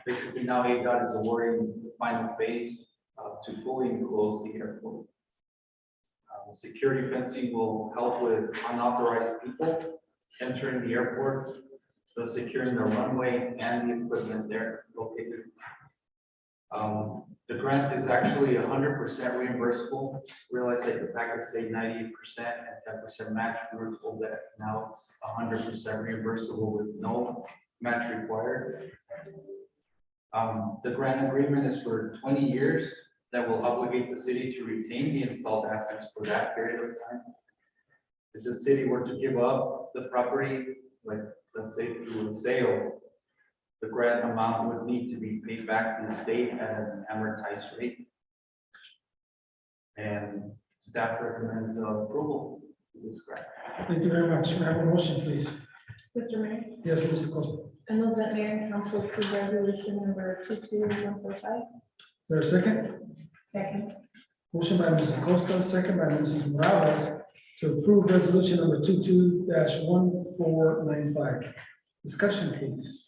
Basically now ADOT is awarding the final phase to fully enclose the airport. Security fencing will help with unauthorized people entering the airport, so securing the runway and the equipment there located. The grant is actually 100% reimbursable. Realize that the packets say 98% and 10% match. We were told that now it's 100% reimbursable with no match required. The grant agreement is for 20 years that will obligate the city to retain the installed assets for that period of time. If the city were to give up the property, like let's say through a sale, the grant amount would need to be paid back to the state at an amortized rate. And staff recommends approval of this grant. Thank you very much. May I have a motion, please? Mr. Mayor, Yes, Mr. Costa. I move that mayor and council approve resolution number 22145. Is there a second? Second. Motion by Mrs. Costa, second by Mrs. Morales to approve resolution number 22-1495. Discussion, please.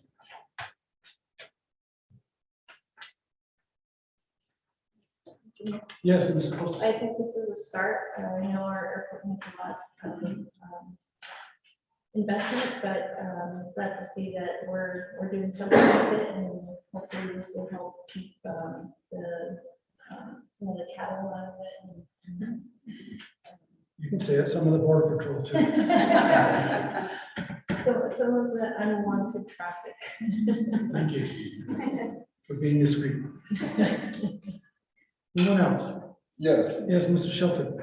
Yes, Mrs. Costa. I think this is a start. I know our airport needs a lot of investment, but glad to see that we're doing something with it, and hopefully this will help keep the cattle out of it. You can say it, some of the border patrol too. So some of the unwanted traffic. Thank you for being discreet. Anyone else? Yes, Yes, Mr. Shelton.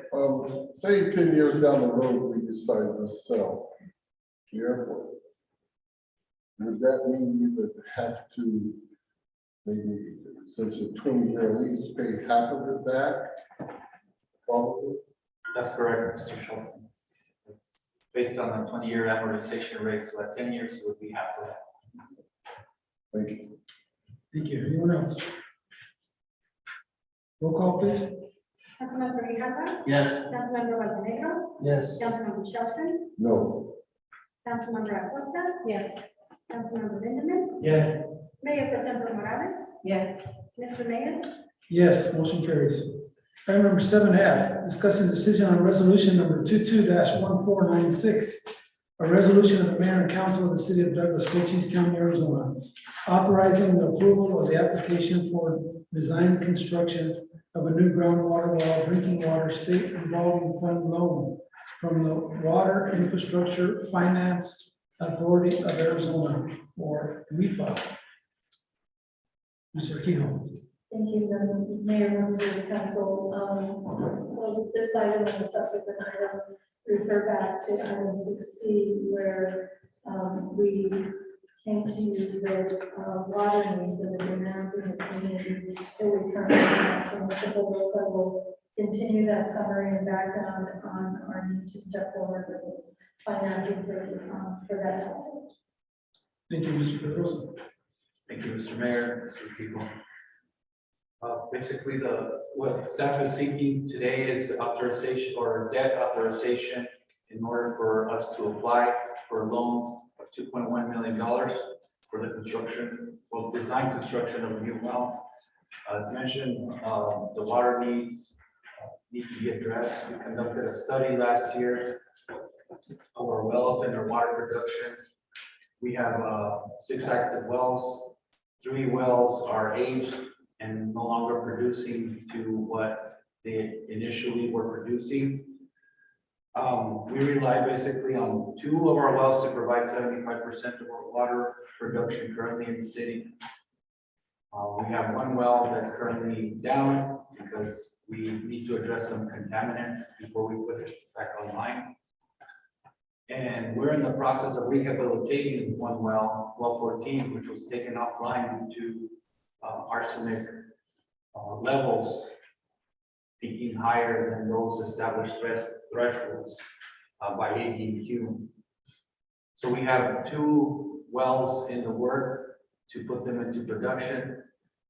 say 10 years down the road, we decide to sell the airport. Would that mean we would have to, maybe, since a 20-year lease, pay half of it back? Probably. That's correct, Mr. Shelton. It's based on a 20-year amortization rate, so at 10 years, it would be half of that. Thank you. Thank you. Anyone else? Roll call, please. Councilmember Grijalva? Yes. Councilmember Montenegro? Yes. Councilmember Shelton? No. Councilmember Acosta? Yes. Councilmember Lindemann? Yes. Mayor Pro Tem Morales? Yes. Mr. Mayor? Yes, motion carries. Item number 7F, discussing decision on resolution number 22-1496. A resolution of the mayor and council of the city of Douglas, Cochise County, Arizona, authorizing the approval of the application for design and construction of a new groundwater well drinking water state revolving fund loan from the Water Infrastructure Finance Authority of Arizona, or WIFA. Mr. Kehoe. Thank you, Mayor, members of the council. Well, this item and the subsequent item refer back to item 6C, where we came to the water needs and the demands in the community that we currently have. So Mr. Bobosa will continue that summary and background on our need to step forward with this financing for that. Thank you, Mr. Pedrosa. Thank you, Mr. Mayor, Mr. People. Basically, what staff is seeking today is authorization or debt authorization in order for us to apply for a loan of $2.1 million for the construction, well, design construction of a new well. As mentioned, the water needs need to be addressed. We conducted a study last year of our wells and our water production. We have 6 active wells. 3 wells are aged and no longer producing to what they initially were producing. We rely basically on 2 of our wells to provide 75% of our water production currently in the city. We have 1 well that's currently down because we need to address some contaminants before we put it back online. And we're in the process of rehabilitating 1 well, well 14, which was taken offline due to arsenic levels peaking higher than those established thresholds by ADQ. So we have 2 wells in the work to put them into production.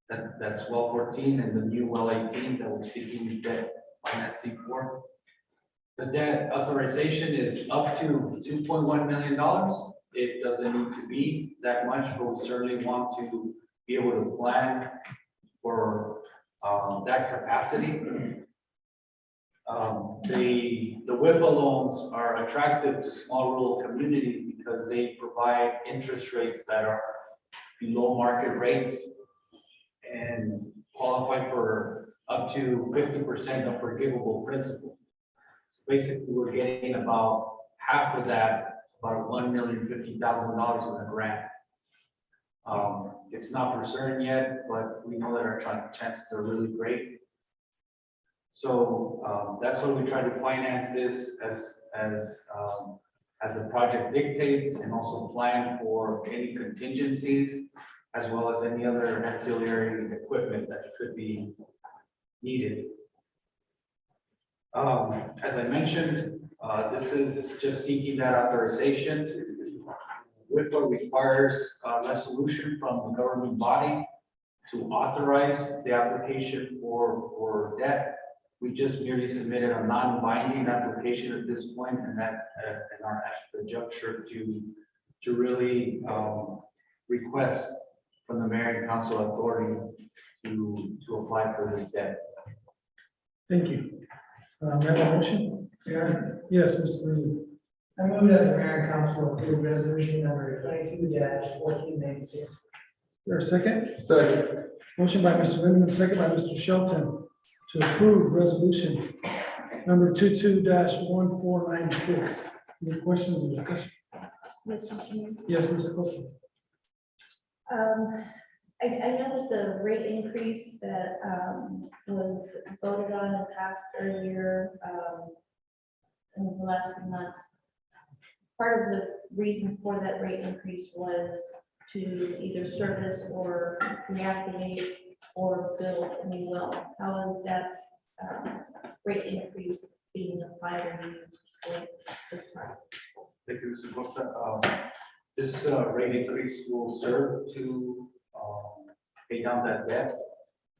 That's well 14 and the new well 18 that we're seeking debt financing for. The debt authorization is up to $2.1 million. It doesn't need to be that much, but we certainly want to be able to plan for that capacity. The WIFA loans are attractive to small rural communities because they provide interest rates that are below market rates and qualify for up to 50% of forgivable principal. Basically, we're getting about half of that, about $1,050,000 in a grant. It's not for certain yet, but we know that our chances are really great. So that's why we try to finance this as the project dictates, and also plan for any contingencies as well as any other ancillary equipment that could be needed. As I mentioned, this is just seeking that authorization. WIFA requires a resolution from the government body to authorize the application for debt. We just merely submitted a non-binding application at this point, and that and are at the juncture to really request from the mayor and council authority to apply for this debt. Thank you. May I have a motion? Yeah. Yes, Mr. Lee. I move that the mayor and council approve resolution number 22-1496. There a second? Second. Motion by Mr. Lindeman, second by Mr. Shelton to approve resolution number 22-1496. Any questions or discussion? Mr. Chairman. Yes, Mr. Costa. I know that the rate increase that was voted on and passed earlier in the last few months, part of the reason for that rate increase was to either service or reactivate or build a new well. How is that rate increase being applied or used for this part? Thank you, Mr. Costa. This rate increase will serve to pay down that debt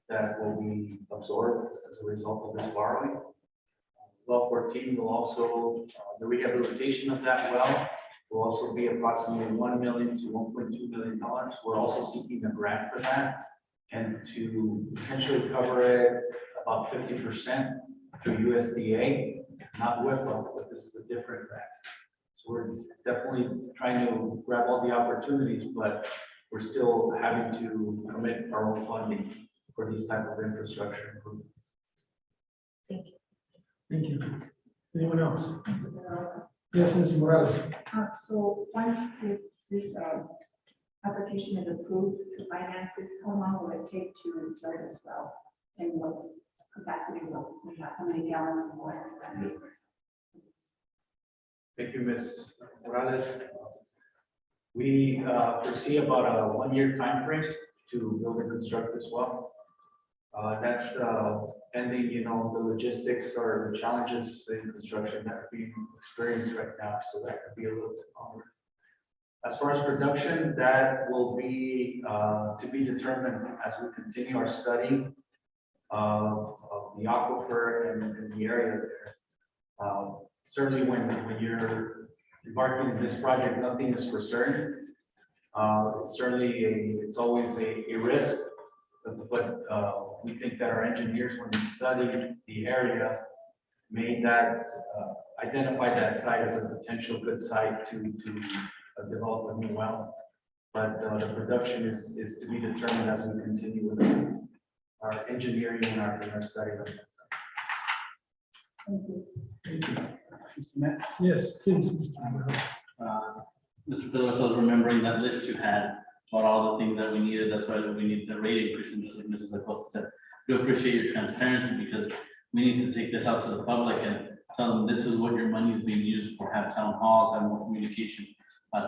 that will be absorbed as a result of this borrowing. Well 14 will also, the rehabilitation of that well will also be approximately $1 million to $1.2 million. We're also seeking a grant for that, and to potentially cover it about 50% through USDA, not WIFA, but this is a different grant. So we're definitely trying to grab all the opportunities, but we're still having to commit our own funding for these type of infrastructure improvements. Thank you. Thank you. Anyone else? Yes, Mr. Morales. So once this application is approved to finance this, how long will it take to start as well? And what capacity will we have? How many gallons of water? Thank you, Ms. Morales. We foresee about a 1-year time frame to build and construct this well. That's pending, the logistics or the challenges in construction that are being experienced right now, so that could be a little bit longer. As far as production, that will be to be determined as we continue our study of the aquifer and the area there. Certainly when you're embarking on this project, nothing is for certain. It's always a risk, but we think that our engineers, when they studied the area, identified that site as a potential good site to develop a new well. But the production is to be determined as we continue with our engineering and our study of that site. Thank you. Thank you. Mr. Mayor. Yes, please. Mr. Morales. Mr. Pedro, I was remembering that list you had about all the things that we needed. That's why we need the rate increase, and just like Mrs. Acosta said, we appreciate your transparency, because we need to take this out to the public and tell them this is what your money is being used for. Have town halls, have more communication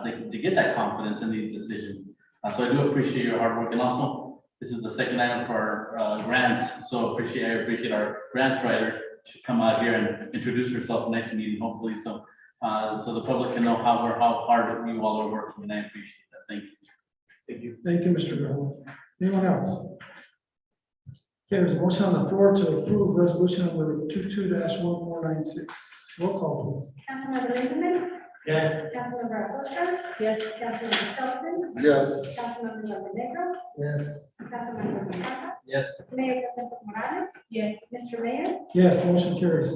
to get that confidence in these decisions. So I do appreciate your hard work, and also this is the second item for our grants. So I appreciate our grants writer to come out here and introduce herself next meeting, hopefully, so the public can know how hard you all are working, and I appreciate that. Thank you. Thank you. Thank you, Mr. Graham. Anyone else? Okay, there's a motion on the floor to approve resolution number 22-1496. Roll call, Councilmember Lindemann. Yes. Councilmember Acosta. Yes. Councilmember Shelton. Yes. Councilmember Montenegro. Yes. Councilmember Mendoza. Yes. Mayor Pro Tem Morales? Yes. Mr. Mayor? Yes, motion carries.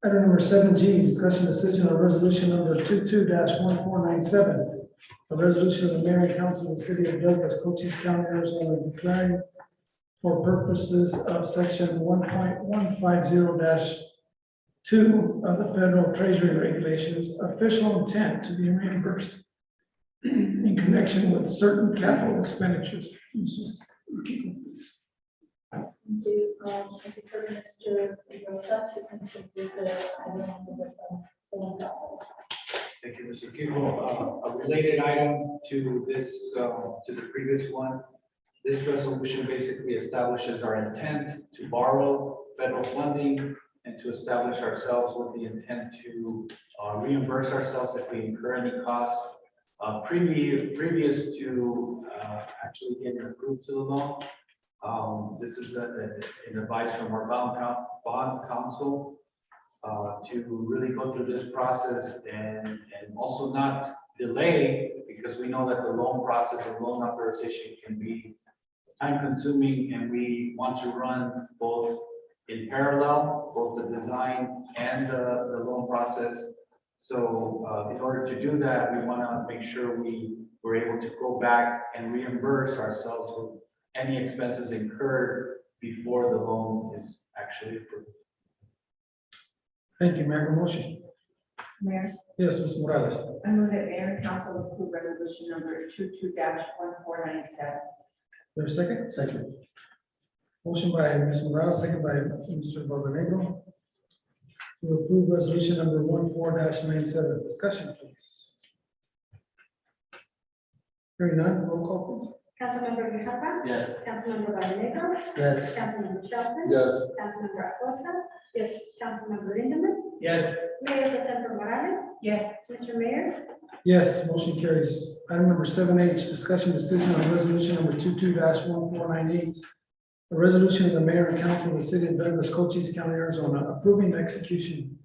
Item number 7G, discussion decision on resolution number 22-1497. A resolution of the mayor and council of the city of Douglas, Cochise County, Arizona, declaring for purposes of section 1.150-2 of the federal treasury regulations, official intent to be reimbursed in connection with certain capital expenditures. I defer to Mr. Rosa to continue the item with the full process. Thank you, Mr. Kiko. A related item to this, to the previous one. This resolution basically establishes our intent to borrow federal funding and to establish ourselves with the intent to reimburse ourselves if we incur any costs previous to actually getting approved to the loan. This is an advice from our bond counsel to really go through this process and also not delay, because we know that the loan process and loan authorization can be time consuming, and we want to run both in parallel, both the design and the loan process. So in order to do that, we want to make sure we were able to go back and reimburse ourselves with any expenses incurred before the loan is actually approved. Thank you, Mayor. Motion. Mayor, Yes, Ms. Morales. I move that mayor and council approve resolution number 22-1497. There's a second? Second. Motion by Ms. Morales, second by Mr. Bobanegro. To approve resolution number 14-97. Discussion, please. Hearing none, roll call, please. Councilmember Grijalva? Yes. Councilmember Valentino? Yes. Councilmember Shelton? Yes. Councilmember Acosta? Yes. Councilmember Lindemann? Yes. Mayor Pro Tem Morales? Yes. Mr. Mayor? Yes, motion carries. Item number 7H, discussion decision on resolution number 22-1498. A resolution of the mayor and council of the city of Douglas, Cochise County, Arizona, approving the execution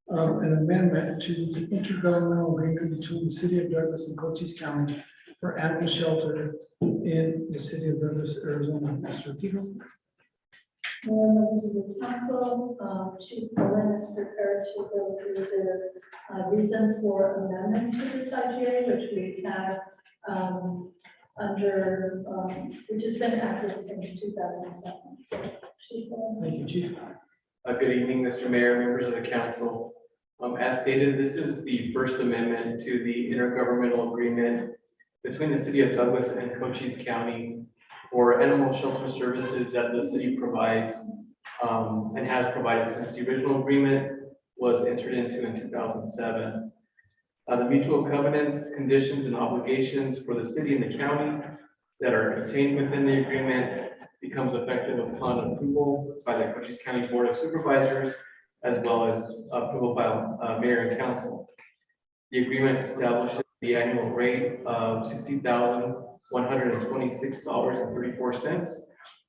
of an amendment to the intergovernmental agreement between the city of Douglas and Cochise County for animal shelter in the city of Douglas, Arizona. Mr. Kiko. Members of the council, Chief Bowen is prepared to go through the reason for amendment to this IGA, which we have which has been active since 2007. So, Chief Bowen. Thank you, Chief. Good evening, Mr. Mayor, members of the council. As stated, this is the first amendment to the intergovernmental agreement between the city of Douglas and Cochise County for animal shelter services that the city provides and has provided since the original agreement was entered into in 2007. The mutual covenants, conditions, and obligations for the city and the county that are contained within the agreement becomes effective upon approval by the Cochise County Board of Supervisors, as well as approval by mayor and council. The agreement establishes the annual rate of $60,126.34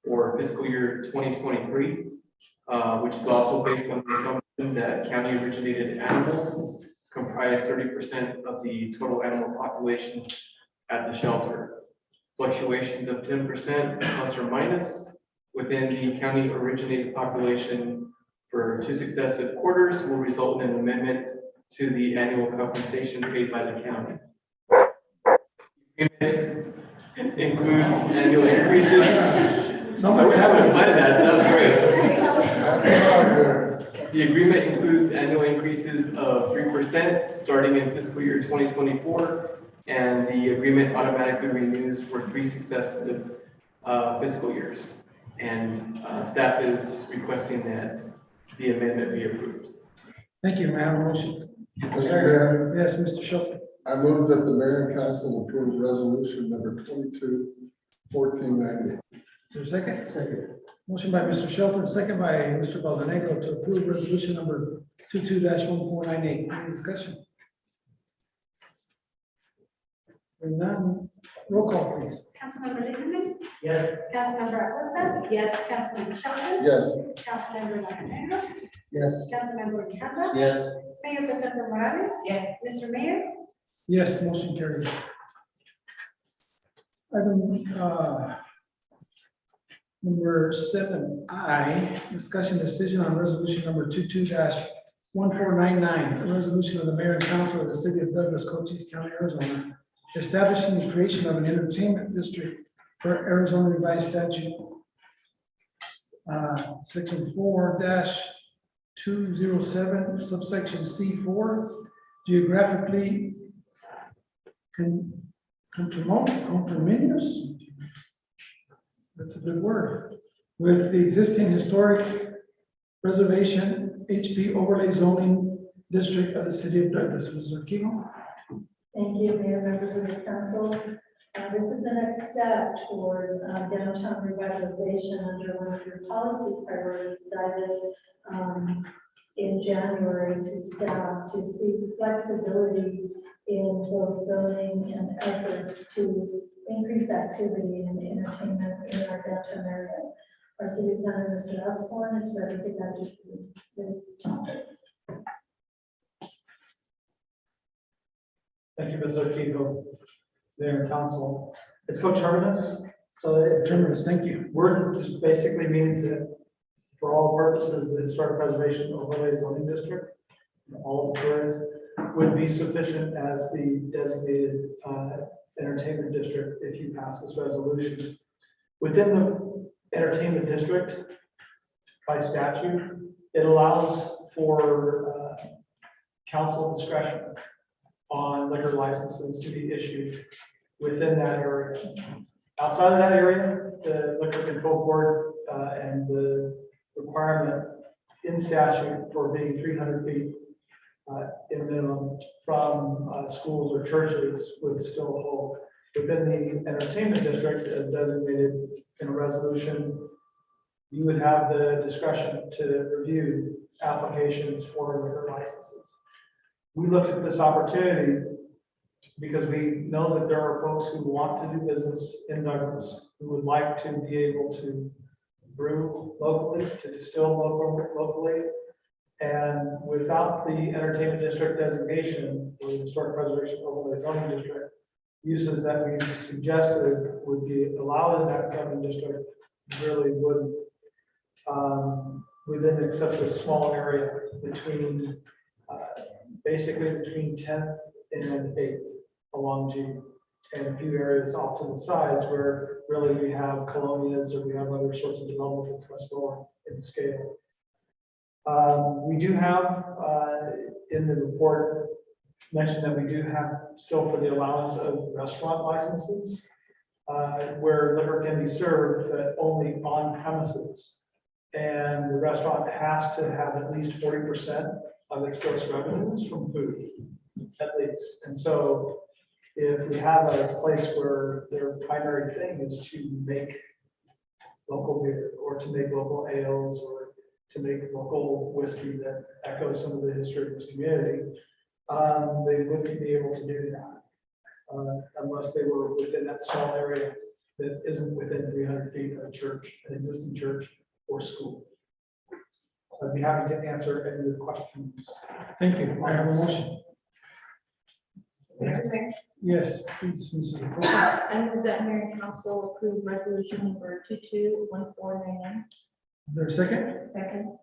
for fiscal year 2023, which is also based on the assumption that county originated animals comprise 30% of the total animal population at the shelter. Fluctuations of 10% plus or minus within the county originated population for 2 successive quarters will result in an amendment to the annual compensation paid by the county. It includes annual increases. Somebody's having having to find that was great. The agreement includes annual increases of 3% starting in fiscal year 2024, and the agreement automatically renews for 3 successive fiscal years. And staff is requesting that the amendment be approved. Thank you. May I have a motion? Mr. Mayor, Yes, Mr. Shelton. I move that the mayor and council approve resolution number 22-1498. Is there a second? Second. Motion by Mr. Shelton, second by Mr. Valdenegro to approve resolution number 22-1498. Any discussion? Hearing none, roll call, please. Councilmember Lindemann? Yes. Councilmember Acosta? Yes. Councilmember Shelton? Yes. Councilmember Valentino? Yes. Councilmember Grijalva? Yes. Mayor Pro Tem Morales? Yes. Mr. Mayor? Yes, motion carries. Number 7I, discussion decision on resolution number 22-1499, a resolution of the mayor and council of the city of Douglas, Cochise County, Arizona, establishing the creation of an entertainment district for Arizona Revised Statute section 4-207, subsection C4, geographically conterminous. That's a good word. With the existing historic preservation HP overlay zoning district of the city of Douglas. Mr. Kimo? Thank you, Mayor, members of the council. This is the next step toward downtown revitalization under one of your policy priorities guided in January to staff to seek flexibility in both zoning and efforts to increase activity and entertainment in our downtown area. Our city planner, Mr. Osborne, is ready to guide you through this topic. Thank you, Mr. Kiko, Mayor and Council. It's coterminous, so it's Terminus, thank you. word just basically means that for all purposes, the historic preservation overlay zoning district, all of the words would be sufficient as the designated entertainment district if you pass this resolution. Within the entertainment district, by statute, it allows for council discretion on liquor licenses to be issued within that area. Outside of that area, the Liquor Control Board and the requirement in statute for being 300 feet in minimum from schools or churches would still hold. Within the entertainment district, as designated in a resolution, you would have the discretion to review applications for liquor licenses. We looked at this opportunity because we know that there are folks who want to do business in Douglas, who would like to be able to brew locally, to distill locally. And without the entertainment district designation, or the historic preservation overlay zoning district, uses that we suggested would be allowed in that zoning district really wouldn't, within except a small area between, basically between 10th and 8th along G, and a few areas off to the sides where really we have colonias or we have other sorts of development that's much lower in scale. We do have in the report mentioned that we do have still for the allowance of restaurant licenses where liquor can be served, but only on premises. And the restaurant has to have at least 40% of its gross revenues from food, at least. And so if we have a place where their primary thing is to make local beer or to make local ales or to make local whiskey that echoes some of the history of this community, they wouldn't be able to do that unless they were within that small area that isn't within 300 feet of a church, an existing church or school. I'd be happy to answer any of the questions. Thank you. I have a motion. Mr. Mayor, Yes, please, Mrs. Acosta. I move that Mayor and Council approve resolution number 221499. Is there a second? Second.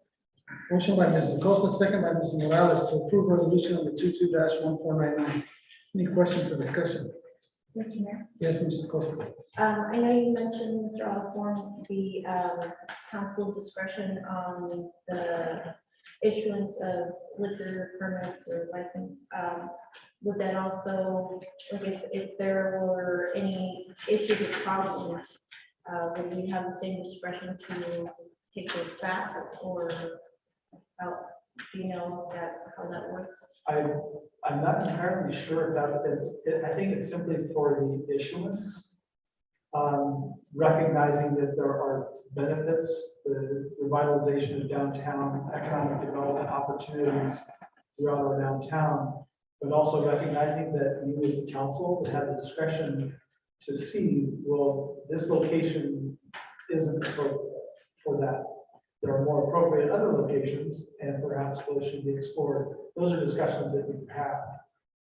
Motion by Mrs. Acosta, second by Mrs. Morales to approve resolution number 22-1499. Any questions or discussion? Mr. Mayor. Yes, Mrs. Acosta. I know you mentioned, Mr. Osborne, the council discretion on the issuance of liquor permits or license. Would that also, if there were any issues or problems, would we have the same discretion to take those back, or how, do you know how that works? I'm not entirely sure if that, I think it's simply for the issuance. Recognizing that there are benefits, the revitalization of downtown, economic development opportunities throughout our downtown, but also recognizing that you as a council would have the discretion to see, well, this location isn't appropriate for that. There are more appropriate other locations, and perhaps those should be explored. Those are discussions that we have,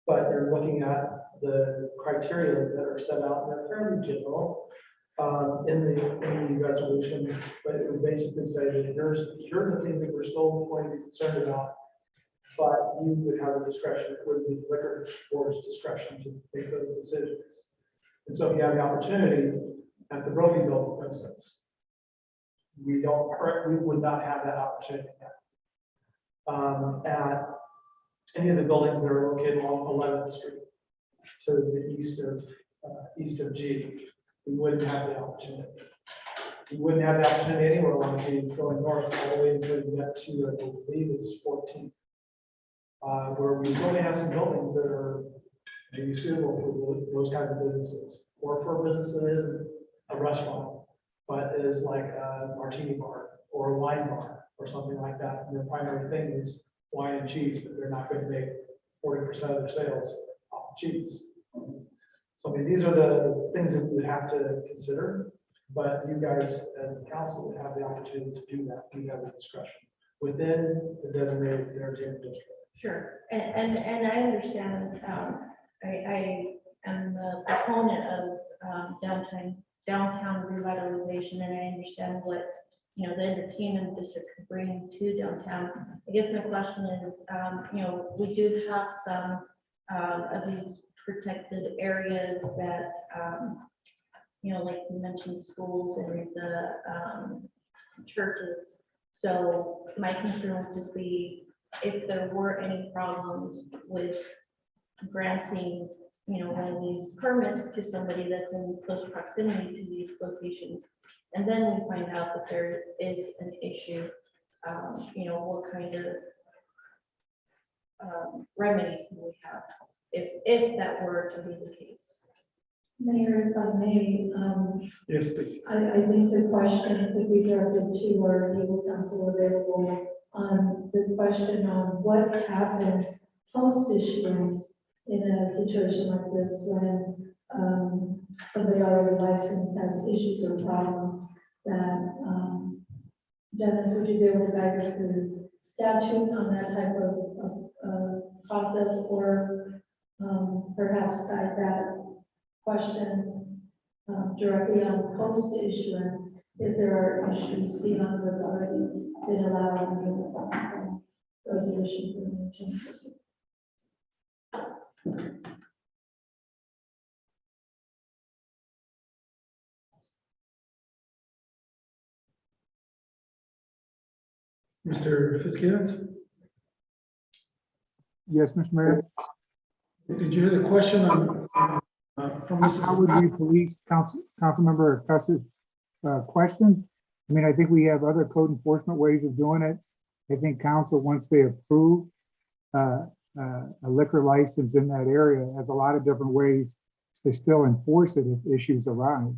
but you're looking at the criteria that are set out, and they're fairly general. in the resolution, but it would basically say that here's the thing that we're still going to be concerned about. But you would have a discretion, it would be the liquor board's discretion to make those decisions. And so if you have the opportunity at the Brophy building, for instance, we would not have that opportunity yet. At any of the buildings that are located along 11th Street to the east of G, we wouldn't have the opportunity. We wouldn't have the opportunity anywhere along G going north all the way until you get to, I believe it's 14th. Where we only have some buildings that are maybe suitable for those kinds of businesses, or for a business that isn't a restaurant, but is like a martini bar or a wine bar or something like that. And their primary thing is wine and cheese, but they're not going to make 40% of their sales off of cheese. So I mean, these are the things that we would have to consider, but you guys as the council would have the opportunity to do that. You have the discretion within the designated entertainment district. Sure, and I understand, I am the proponent of downtown revitalization, and I understand what, you know, the entertainment district can bring to downtown. I guess my question is, you know, we do have some of these protected areas that, you know, like you mentioned, schools and the churches. So my concern would just be if there were any problems with granting, you know, one of these permits to somebody that's in close proximity to these locations, and then we find out that there is an issue, you know, what kind of remedy can we have if that were to be the case? Mayor, if I may, Yes, please. I think the question could be directed to our legal counsel available on the question on what happens post-issuance in a situation like this when somebody already licensed has issues or problems that, Dennis, would you be able to guide us through statute on that type of process, or perhaps guide that question directly on post-issuance if there are issues beyond what's already been allowed under the possible resolution for the changes? Mr. Fitzgibbons? Yes, Mr. Mayor. Did you hear the question on, from Mrs. How would we police Councilmember Custis' questions? I mean, I think we have other code enforcement ways of doing it. I think council, once they approve a liquor license in that area, has a lot of different ways to still enforce it if issues arise.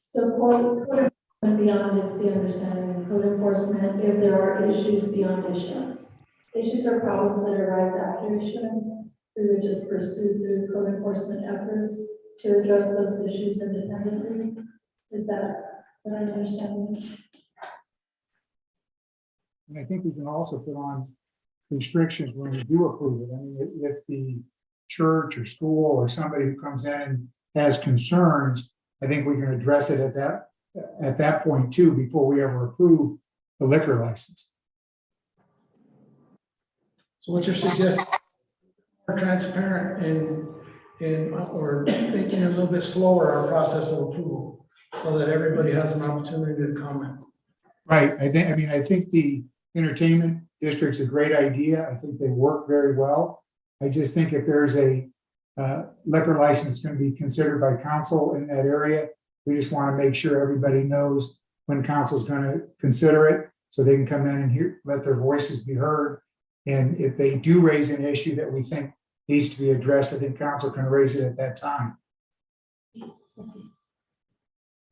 So code enforcement beyond is the understanding, code enforcement, if there are issues beyond issuance. Issues or problems that arise after issuance, we would just pursue through code enforcement efforts to address those issues independently. Is that what I understand? And I think we can also put on restrictions when we do approve it. I mean, if the church or school or somebody who comes in and has concerns, I think we can address it at that point too, before we ever approve the liquor license. So what you're suggesting, more transparent and or making it a little bit slower, our process of approval, so that everybody has an opportunity to comment. Right. I think the entertainment district's a great idea. I think they work very well. I just think if there's a liquor license going to be considered by council in that area, we just want to make sure everybody knows when council's going to consider it, so they can come in and let their voices be heard. And if they do raise an issue that we think needs to be addressed, I think council can raise it at that time.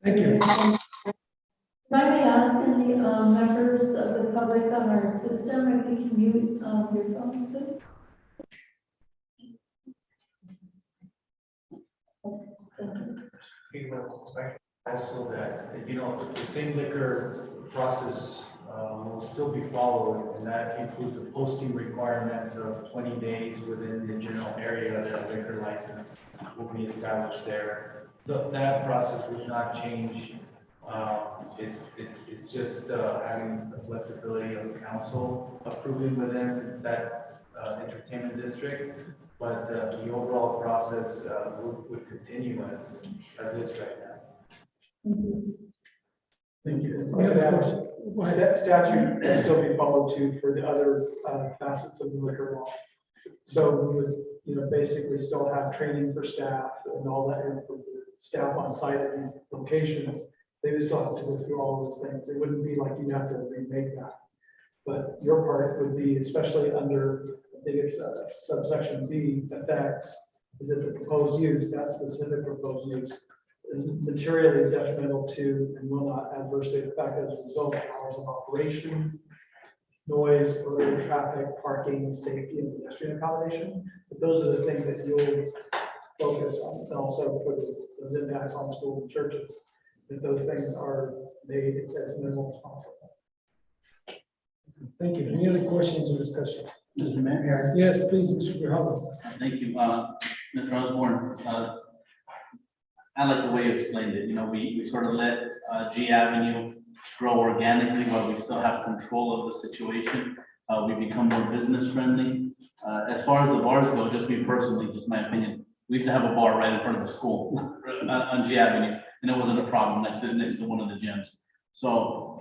Thank you. If I may ask any members of the public on our system, if you can mute your phones, please. Also that, you know, the same liquor process will still be followed, and that includes the posting requirements of 20 days within the general area that a liquor license will be established there. That process would not change. It's just having the flexibility of the council approving within that entertainment district, but the overall process would continue as is right now. Thank you. Yeah, that statute will still be followed too for the other facets of the liquor law. So we would, basically still have training for staff and all that, and for the staff on site at these locations. They would still have to go through all those things. It wouldn't be like you have to remake that. But your part would be, especially under, I think it's subsection B, effects, is that the proposed use, that specific proposed use, is materially detrimental to and will not adversely affect as a result of hours of operation, noise, road traffic, parking, safety, and pedestrian accommodation. But those are the things that you'll focus on, and also for those impacts on schools and churches, that those things are made as minimal as possible. Thank you. Any other questions or discussion? Mr. Mayor? Yes, please, Mr. Grijalva. Thank you, Mr. Osborne. I like the way you explained it. We sort of let G Avenue grow organically while we still have control of the situation. We become more business friendly. As far as the bars go, just me personally, just my opinion, we used to have a bar right in front of the school on G Avenue, and it wasn't a problem next to one of the gyms. So,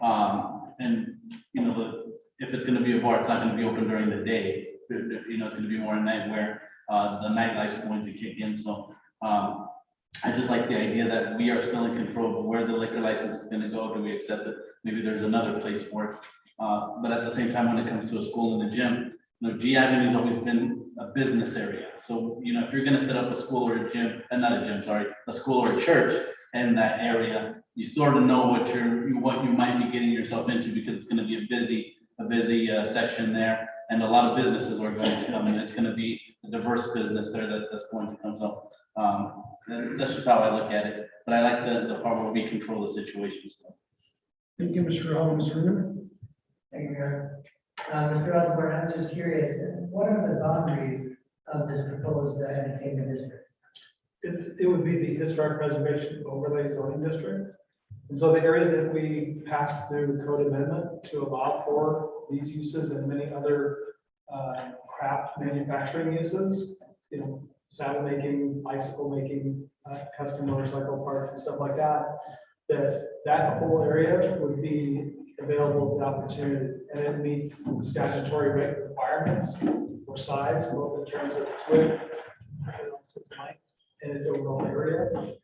if it's going to be a bar, it's not going to be open during the day. It's going to be more at night where the nightlife's going to kick in. So, I just like the idea that we are still in control of where the liquor license is going to go. Do we accept it? Maybe there's another place for it. But at the same time, when it comes to a school and a gym, G Avenue has always been a business area. So, if you're going to set up a school or a gym, not a gym, sorry, a school or a church in that area, you sort of know what you might be getting yourself into, because it's going to be a busy section there, and a lot of businesses are going to come, and it's going to be a diverse business there that's going to come. So that's just how I look at it. But I like the part where we control the situation still. Thank you, Mr. Grijalva. Mr. Rivera? Thank you, Mayor. Mr. Osborne, I'm just curious, what are the boundaries of this proposed entertainment district? It would be the historic preservation overlay zoning district. And so the area that we passed through code amendment to allow for these uses and many other craft manufacturing uses, saddle making, bicycle making, custom motorcycle parts and stuff like that, that whole area would be available as an opportunity, and it meets statutory requirements for size, both in terms of its width, its length, and its overall area.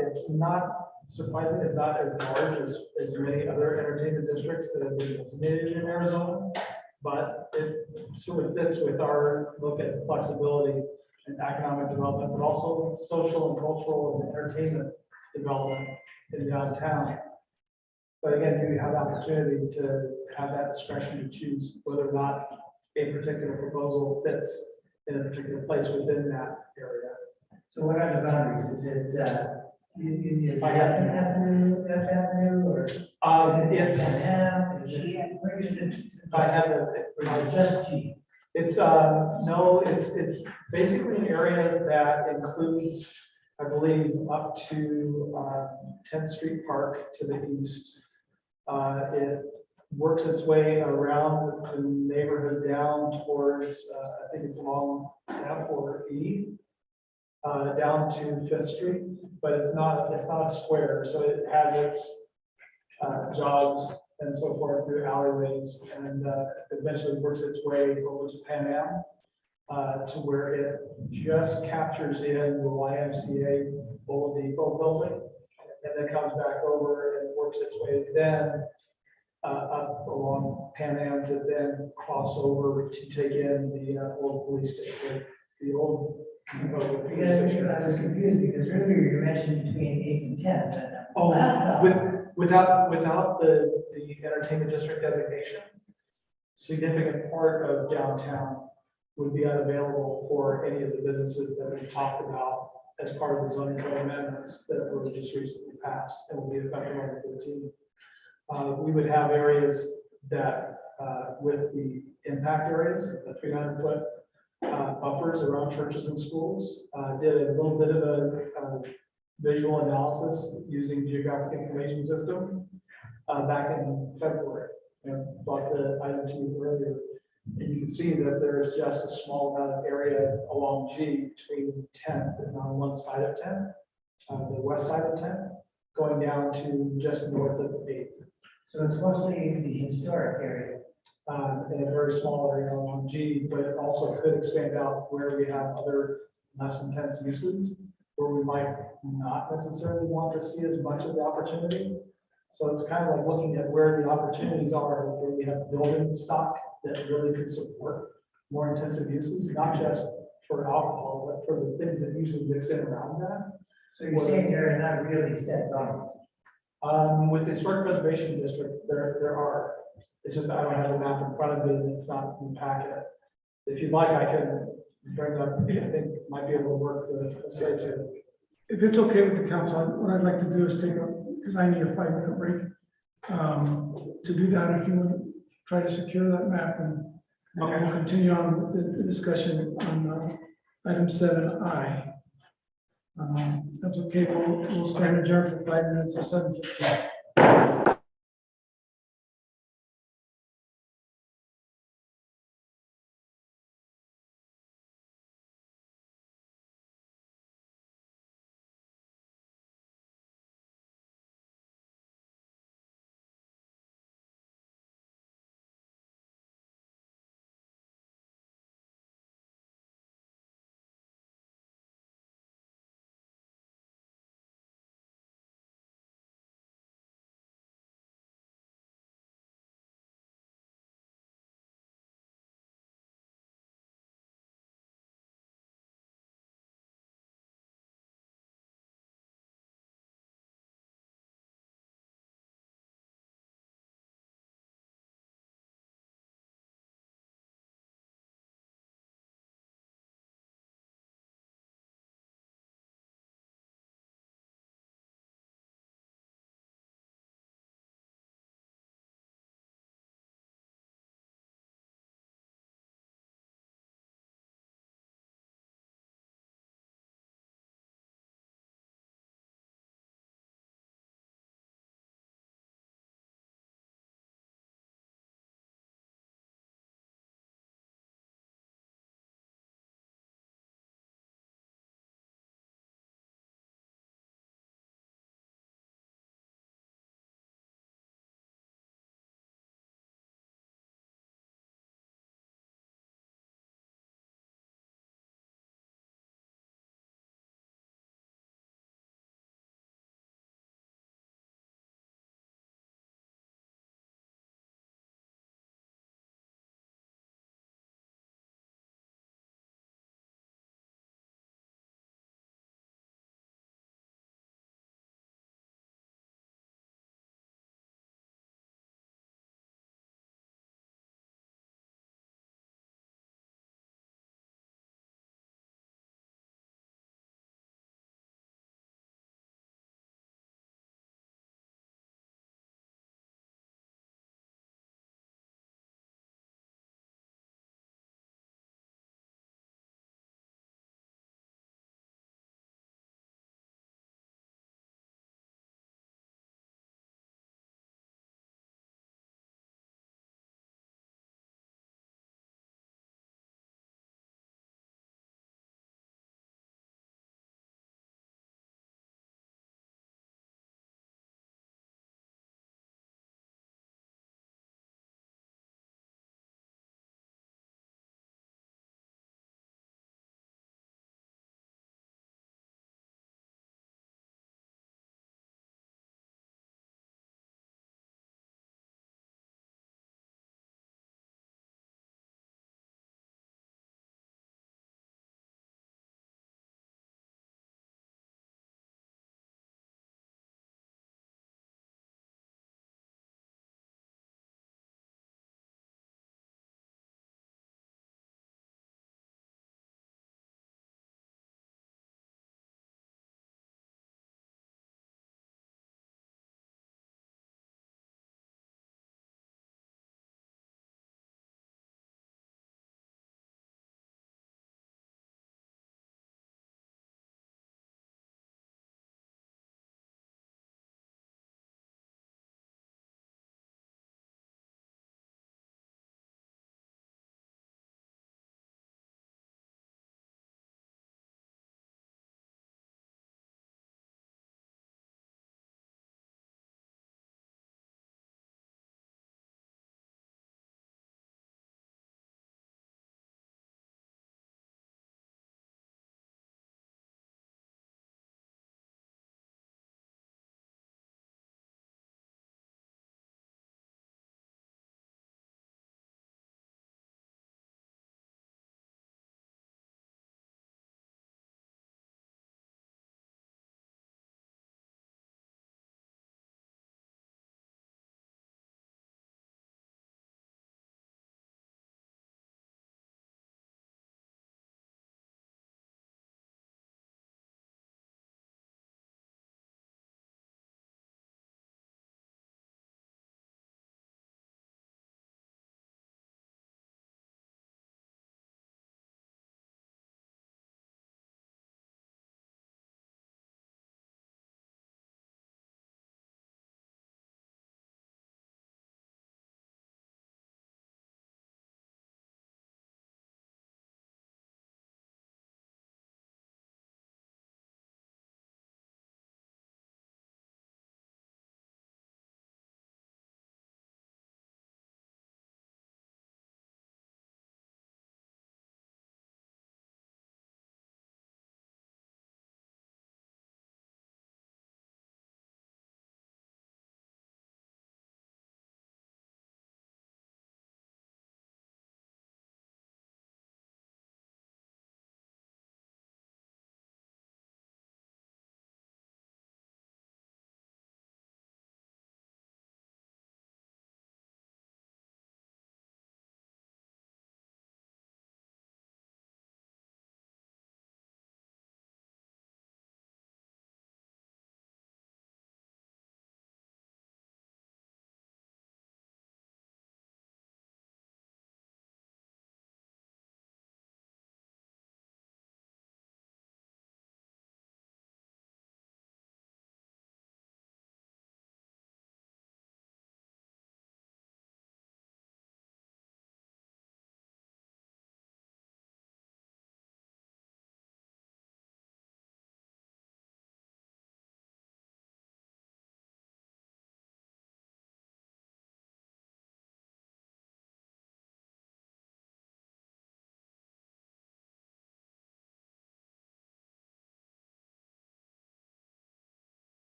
It's not surprising, it's not as large as many other entertainment districts that have been designated in Arizona, but it sort of fits with our look at flexibility and economic development, but also social and cultural and entertainment development in downtown. But again, you have the opportunity to have that discretion to choose whether or not a particular proposal fits in a particular place within that area. So what are the boundaries? Is it, is it I have- F Avenue, or? It's, Where is it? I have Or is it just G? It's, no, it's basically an area that includes, I believe, up to 10th Street Park to the east. It works its way around the neighborhood down towards, I think it's along F4 E, down to 5th Street, but it's not a square, so it has its jogs and so forth through alleyways, and eventually works its way over to Pan Am, to where it just captures in the YMCA Old Depot building, and then comes back over and works its way then up along Pan Am to then cross over to take in the old police station, the old police station. I was confused because earlier you mentioned between 8th and 10th. Oh, That's not. without the entertainment district designation, significant part of downtown would be unavailable for any of the businesses that we talked about as part of the zoning code amendments that were just recently passed and will be effective on the 15th. We would have areas that with the impact areas, the 300-foot buffers around churches and schools, did a little bit of a visual analysis using geographic information system back in February. And brought the item to you earlier. And you can see that there is just a small amount of area along G between 10th and on one side of 10th, the west side of 10th, going down to just north of 8th. So it's mostly the historic area. In a very small area along G, but it also could expand out where we have other less intense uses, where we might not necessarily want to see as much of the opportunity. So it's kind of like looking at where the opportunities are, where we have building stock that really could support more intensive uses, not just for alcohol, but for the things that usually mix in around that. So you're saying there are not really set boundaries? With the historic preservation district, there are. It's just I don't have a map in front of me, and it's not in the packet. If you'd like, I can bring up, I think might be able to work with, say to. If it's okay with the council, what I'd like to do is take a, because I need a 5-minute break. To do that, if you want to try to secure that map, and we'll continue on the discussion on item 7I. That's okay, we'll stand adjourned for 5 minutes at 7:15.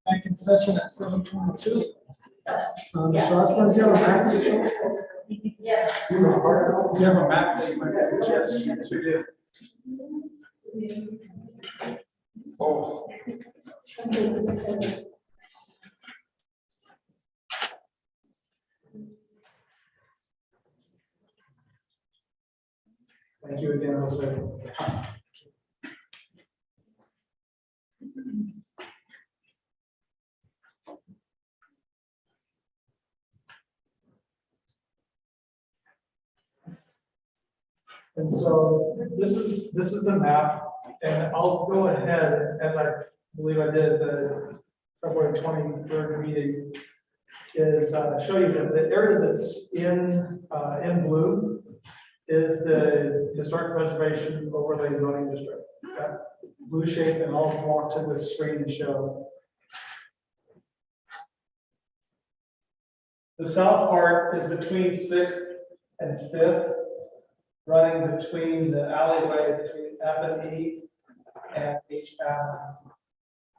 Back in session at 7:22. Mr. Osborne, do you have a map to show us? Yes. Do you have a map that you might have to show us? Yes, we do. Oh, Thank you again, Jose. And so this is the map, and I'll go ahead, as I believe I did at the February 23rd meeting, is show you that the area that's in blue is the historic preservation overlay zoning district. That blue shape, and I'll walk to the screen and show. The south part is between 6th and 5th, running between the alleyway between F and E and H Avenue.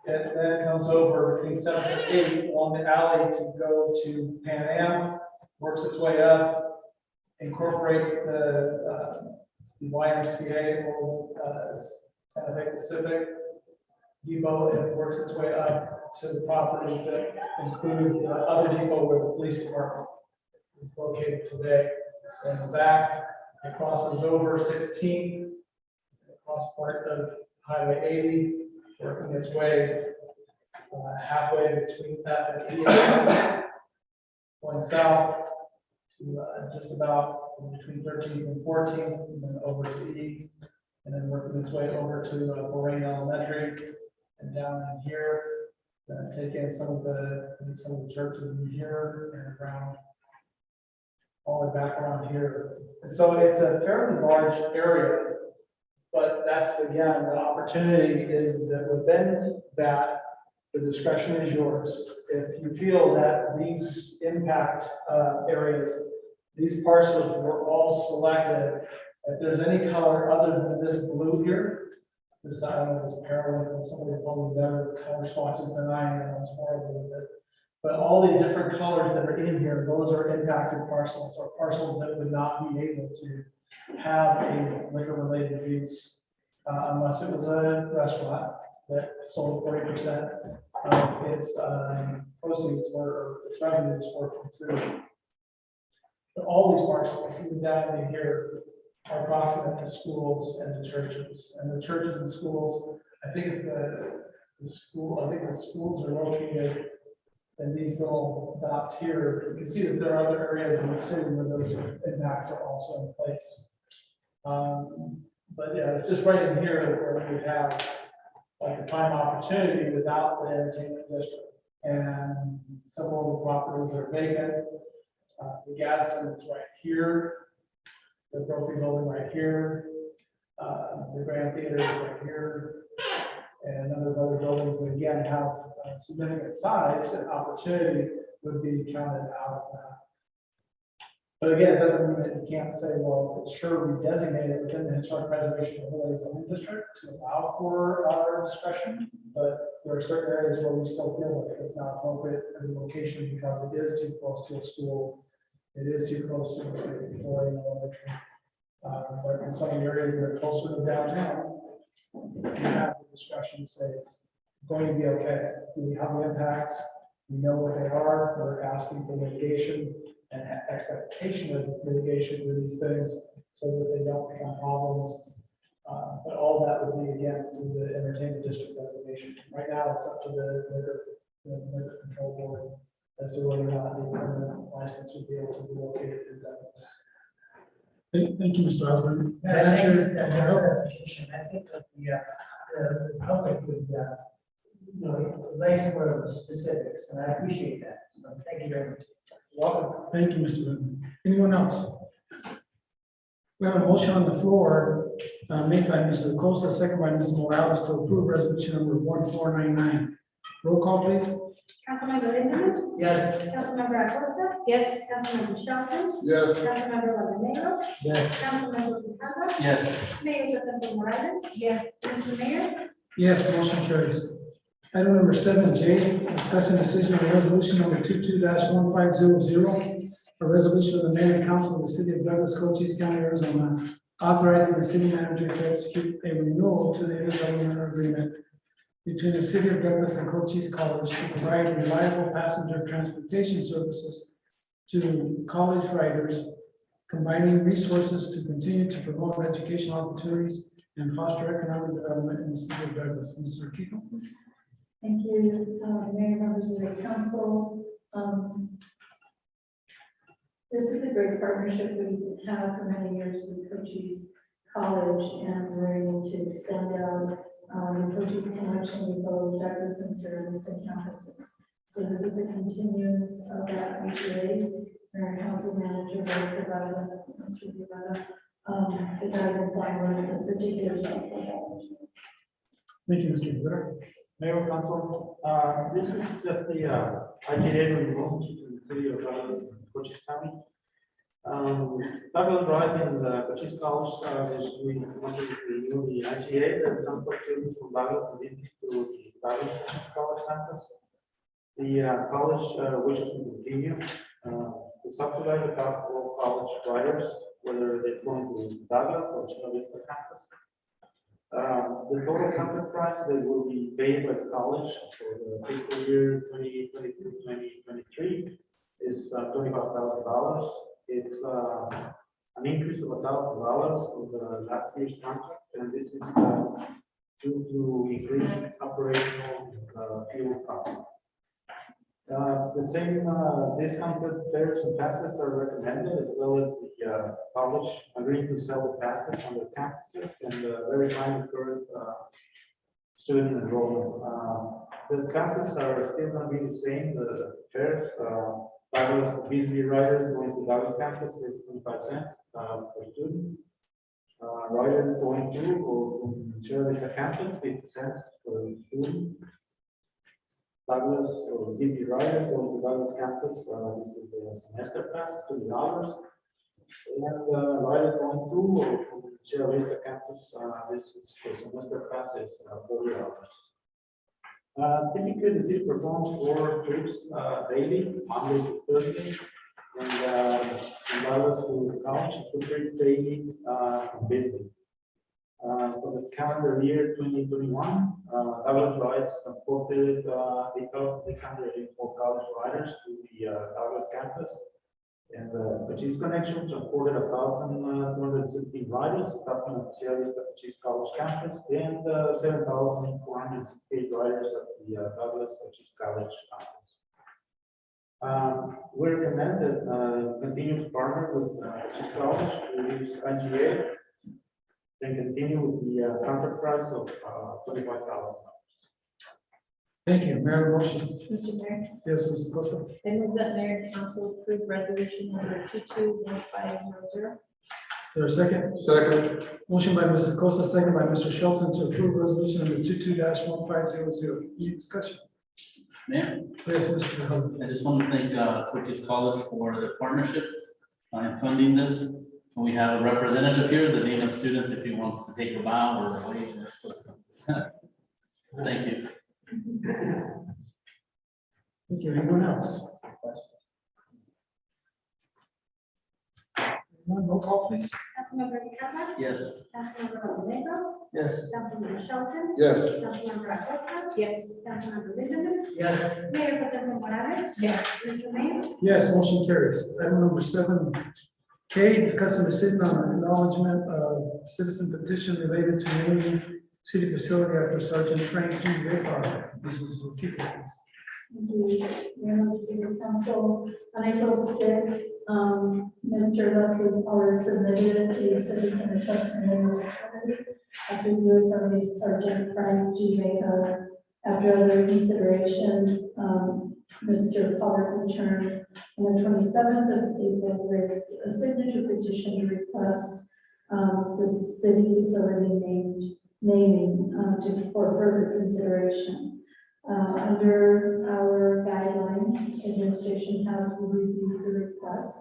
It then comes over between 7th and 8th along the alley to go to Pan Am, works its way up, incorporates the YMCA or Santa Fe Pacific Depot, and it works its way up to the properties that include the other depot where the police department is located today. And in the back, it crosses over 16th, across part of Highway 80, working its way halfway between F and E, going south to just about between 13th and 14th, and then over to E, and then working its way over to Lorraine Elementary, and down in here, take in some of the churches in here and around, all the way back around here. And so it's a fairly large area, but that's, again, the opportunity is that within that, the discretion is yours. If you feel that these impact areas, these parcels were all selected, if there's any color other than this blue here, this item is parallel, somebody told me better color swatches than I am, I was horrible with it. But all these different colors that are in here, those are impacted parcels, or parcels that would not be able to have a liquor-related use unless it was a restaurant that sold 40% of its proceeds or its revenues were from food. But all these parcels, even down in here, are proximate to schools and to churches. And the churches and schools, I think it's the school, I think the schools are located in these little dots here. You can see that there are other areas in the city where those impacts are also in place. But yeah, it's just right in here where we have like a prime opportunity without the entertainment district. And several of the properties are vacant. The gas station is right here. The Brophy building right here. The Grand Theater is right here. And a number of other buildings that again have significant size and opportunity would be counted out of that. But again, it doesn't mean that you can't say, well, it's sure we designate it within the historic preservation overlay zoning district to allow for our discretion. But there are certain areas where we still feel like it's not appropriate as a location because it is too close to a school. It is too close to the city or an elementary. But in some areas that are closer to downtown, you have the discretion to say it's going to be okay. We have the impacts, we know what they are, we're asking for mitigation and expectation of mitigation for these things so that they don't become problems. But all that would be again through the entertainment district designation. Right now, it's up to the liquor control board as to whether or not the permanent license would be able to be located in Douglas. Thank you, Mr. Osborne. I think that clarification, I think that the public would, like some more of the specifics, and I appreciate that. So thank you very much. Welcome. Thank you, Mr. Whitman. Anyone else? We have a motion on the floor made by Mr. Acosta, second by Ms. Morales to approve resolution number 1499. Roll call, please. Councilmember Linder? Yes. Councilmember Acosta? Yes. Councilmember Shelton? yes, Councilmember Valentino? Yes. Councilmember Quintana? Yes. Mayor Sotelo Morales? Yes. Mr. Mayor? Yes, motion carries. Item number 7J, discussion decision on resolution number 22-1500, a resolution of the mayor and council of the city of Douglas, Cochise County, Arizona, authorizing the city manager to execute a renewal to the intergovernmental agreement between the city of Douglas and Cochise College to provide reliable passenger transportation services to college riders, combining resources to continue to promote educational opportunities and foster economic development in the city of Douglas. Mr. Kiko? Thank you, Mayor, members of the council. This is a great partnership we've had for many years with Cochise College, and we're able to extend out the Cochise connection with both Douglas and Sierra Vista campuses. So this is a continuance of that IGA. Our council manager will provide us, Mr. Rivera, the guidance on what the particulars of that. Thank you, Mr. Rivera. Mayor Council, this is just the IGA renewal to the city of Douglas, Cochise County. Douglas Rising and Cochise College we want to renew the IGA that transport students from Douglas and into the Douglas Cochise College campus. The college wishes to continue to subsidize the cost of all college riders, whether they're going to Douglas or Chula Vista campus. The total contract price that will be paid by the college for the fiscal year 2022-2023 is $25,000. It's an increase of $1,000 from the last year's contract, and this is due to increased operational fuel costs. The same discounted fares and passes are recommended, as well as the college agreeing to sell the passes on their campuses and verifying the current student enrollment. The passes are still going to be the same. The fares, Douglas Beasley riders going to Douglas campus is 25 cents per student. Riders going to or from Sierra Vista campus, 50 cents per student. Douglas or Beasley riders going to Douglas campus, this is the semester pass, $20. And riders going to or from Sierra Vista campus, this is the semester pass is $40. Typically, the city performs 4 trips daily, Monday to Thursday, and Douglas to college, 2 trips daily from Bisbee. For the calendar year 2021, Douglas rides transported 8,684 college riders to the Douglas campus. And the Cochise Connection transported 1,216 riders, stopping at Sierra Vista Cochise College campus, and 7,468 riders at the Douglas Cochise College campus. We recommend that continue to partner with Cochise College to use IGA and continue with the contract price of $25,000. Thank you. Mayor, motion. Mr. Mayor, Yes, Mr. Costa. I move that mayor and council approve resolution number 221500. Is there a second? Second. Motion by Mr. Costa, second by Mr. Shelton to approve resolution number 22-1500. Any discussion? Mayor, Yes, Mr. Hubble. I just want to thank Cochise College for their partnership in funding this. We have a representative here, the Native students, if he wants to take a bow or a wave. Thank you. Thank you. Anyone else? Roll call, please. Councilmember Nicaragua? Yes. Councilmember Romero? Yes. Councilmember Shelton? Yes. Councilmember Acosta? Yes. Councilmember Linderman? Yes. Mayor Pro Tem Morales? Yes. Mr. Mayor? Yes, motion carries. Item number 7K, discussing decision on acknowledgement of citizen petition related to naming city facility after Sergeant Frank G. Raycroft. This is what keep it. Thank you, members of the council. On April 6th, Mr. Leslie Pollard submitted a citizen request for naming facility after U.S. Army Sergeant Frank G. Vega. After other considerations, Mr. Pollard returned on the 27th of April with a signature petition to request the city facility naming for further consideration. Under our guidelines, administration has reviewed the request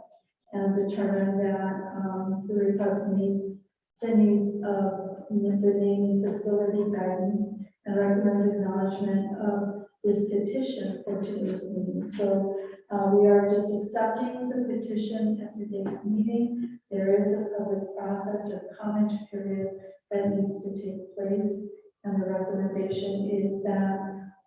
and determined that the request meets the needs of the naming facility guidance and recommends acknowledgement of this petition for today's meeting. So we are just accepting the petition at today's meeting. There is a public process or comment period that needs to take place. And the recommendation is that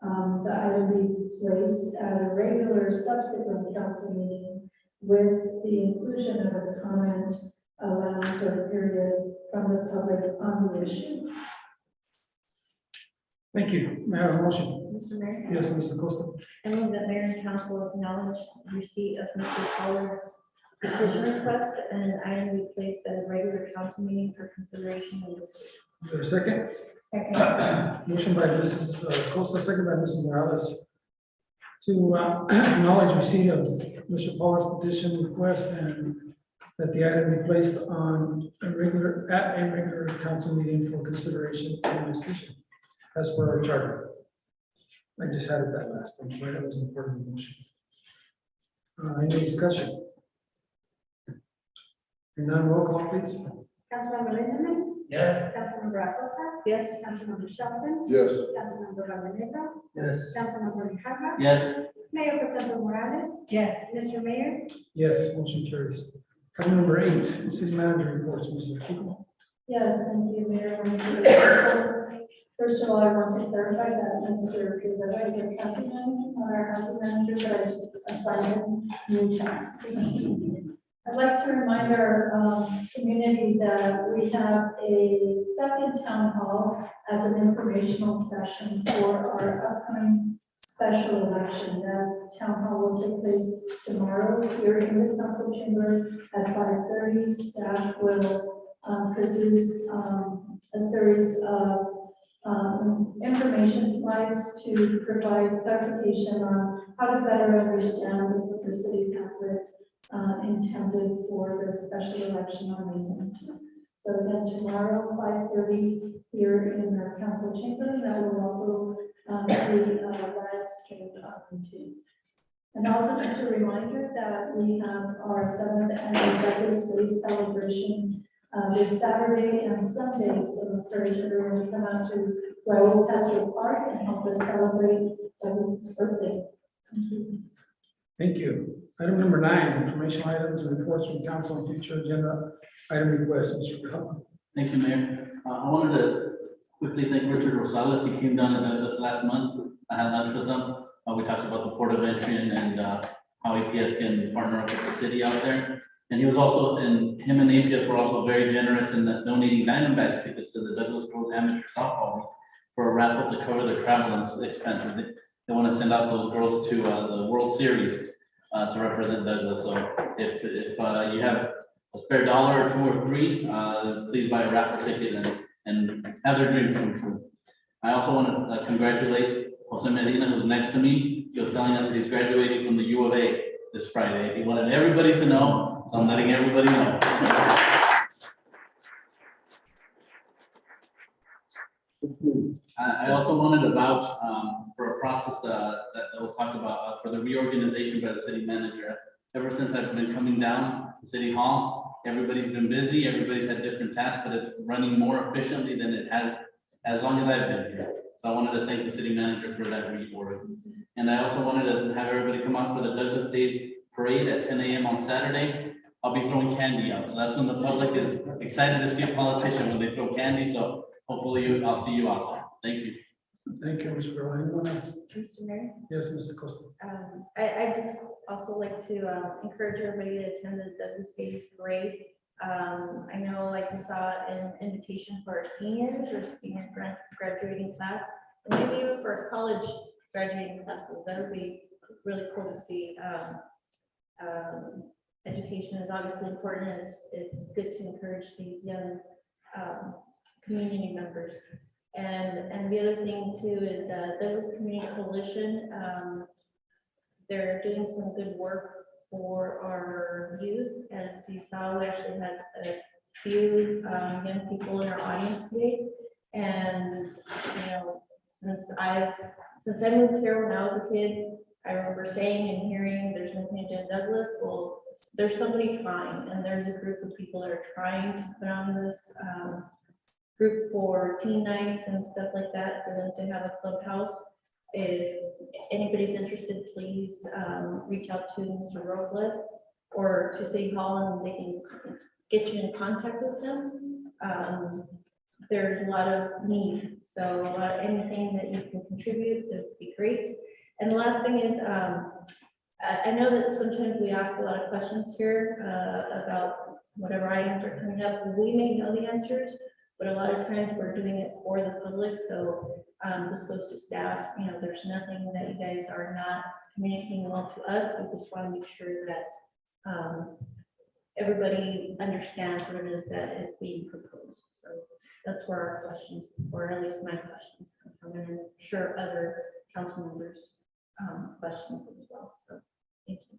the item be placed at a regular subsequent council meeting with the inclusion of a comment allowance or period from the public on the issue. Thank you. May I have a motion? Mr. Mayor? Yes, Mr. Costa. I move that mayor and council acknowledge receipt of Mr. Fowler's petition request and an item be placed at a regular council meeting for consideration of this. Is there a second? Second. Motion by Mrs. Costa, second by Mrs. Morales to acknowledge receipt of Mr. Paul's petition request and that the item be placed on a regular council meeting for consideration and decision as per our charter. I just had it that last time, so that was an important motion. Any discussion? Hearing none, roll call please. Councilmember Linderman. Yes. Councilmember Acosta. Yes. Councilmember Shelton. Yes. Councilmember Rabaneva. Yes. Councilmember Rihana. Yes. Mayor Pro Tem Morales. Yes. Mr. Mayor. Yes, motion carries. Item number 8, city manager reports, Mr. Kiko. Yes, thank you, Mayor. First of all, I want to clarify that Mr. Rivera is our councilman, not our housing manager, but I just assigned him new tasks. I'd like to remind our community that we have a second town hall as an informational session for our upcoming special election. That town hall will take place tomorrow here in the council chamber at 5:30. Staff will produce a series of information slides to provide clarification on how to better understand the city pamphlet intended for the special election on May 17th. So again, tomorrow, 5:30 here in our council chamber, that will also be live streamed on YouTube. And also just a reminder that we have our 7th annual Douglas Day celebration this Saturday and Sunday. So encourage everyone to come out to Raul Castro Park and help us celebrate Douglas's birthday. Thank you. Thank you. Item number 9, informational items and reports from council and future agenda item requests, Mr. Rihana. Thank you, Mayor. I wanted to quickly thank Richard Rosales. He came down to Douglas last month. I had lunch with him. We talked about the port of entry and how APS can partner up with the city out there. And he was also, and him and APS were also very generous in donating Diamondbacks tickets to the Douglas Girls Amateur Softball League for a raffle to cover their travel expenses. They want to send out those girls to the World Series to represent Douglas. So if you have a spare $1 or $2 or $3, please buy a raffle ticket and have their dreams come true. I also want to congratulate Jose Medina, who's next to me. He was telling us that he's graduating from the U of A this Friday. He wanted everybody to know, so I'm letting everybody know. I also wanted to vouch for a process that was talked about for the reorganization by the city manager. Ever since I've been coming down to City Hall, everybody's been busy, everybody's had different tasks, but it's running more efficiently than it has as long as I've been here. So I wanted to thank the city manager for that reorg. And I also wanted to have everybody come out for the Douglas Days Parade at 10 a.m. on Saturday. I'll be throwing candy out. So that's when the public is excited to see a politician when they throw candy. So hopefully I'll see you out there. Thank you. Thank you, Mr. Rihana. Anyone else? Mr. Mayor? Yes, Mr. Costa. I just also like to encourage everybody to attend the Douglas Days Parade. I know I just saw an invitation for our seniors or senior graduating class, and maybe even for college graduating classes. That would be really cool to see. Education is obviously important. It's good to encourage these young community members. And the other thing too is Douglas Community Coalition. They're doing some good work for our youth. As you saw, we actually had a few young people in our audience today. And you know, since I moved here when I was a kid, I remember saying and hearing there's nothing to do in Douglas. Well, there's somebody trying, and there's a group of people that are trying to put on this group for teen nights and stuff like that, for them to have a clubhouse. If anybody's interested, please reach out to Mr. Robles or to City Hall and they can get you in contact with them. There's a lot of need, so anything that you can contribute would be great. And the last thing is, I know that sometimes we ask a lot of questions here about whatever items are coming up. We may know the answers, but a lot of times we're doing it for the public, so this goes to staff. You know, there's nothing that you guys are not communicating well to us. We just want to make sure that everybody understands what it is that is being proposed. So that's where our questions, or at least my questions come from, and I'm sure other council members' questions as well. So thank you.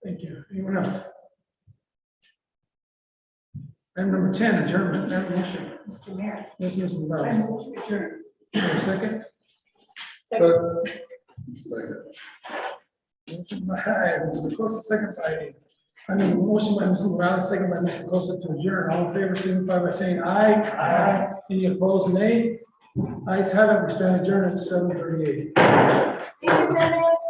Thank you. Anyone else? Item number 10, adjournment. May I have a motion? Mr. Mayor. Yes, Ms. I Morales. move to adjourn. Second. Second. Motion by Mr. Costa, second by, motion by Mr. Morales, second by Mr. Costa to adjourn. All in favor, signify by saying aye. Aye. Any opposed, nay? Ayes have it. We stand adjourned at 7:38. Thank you, Dennis.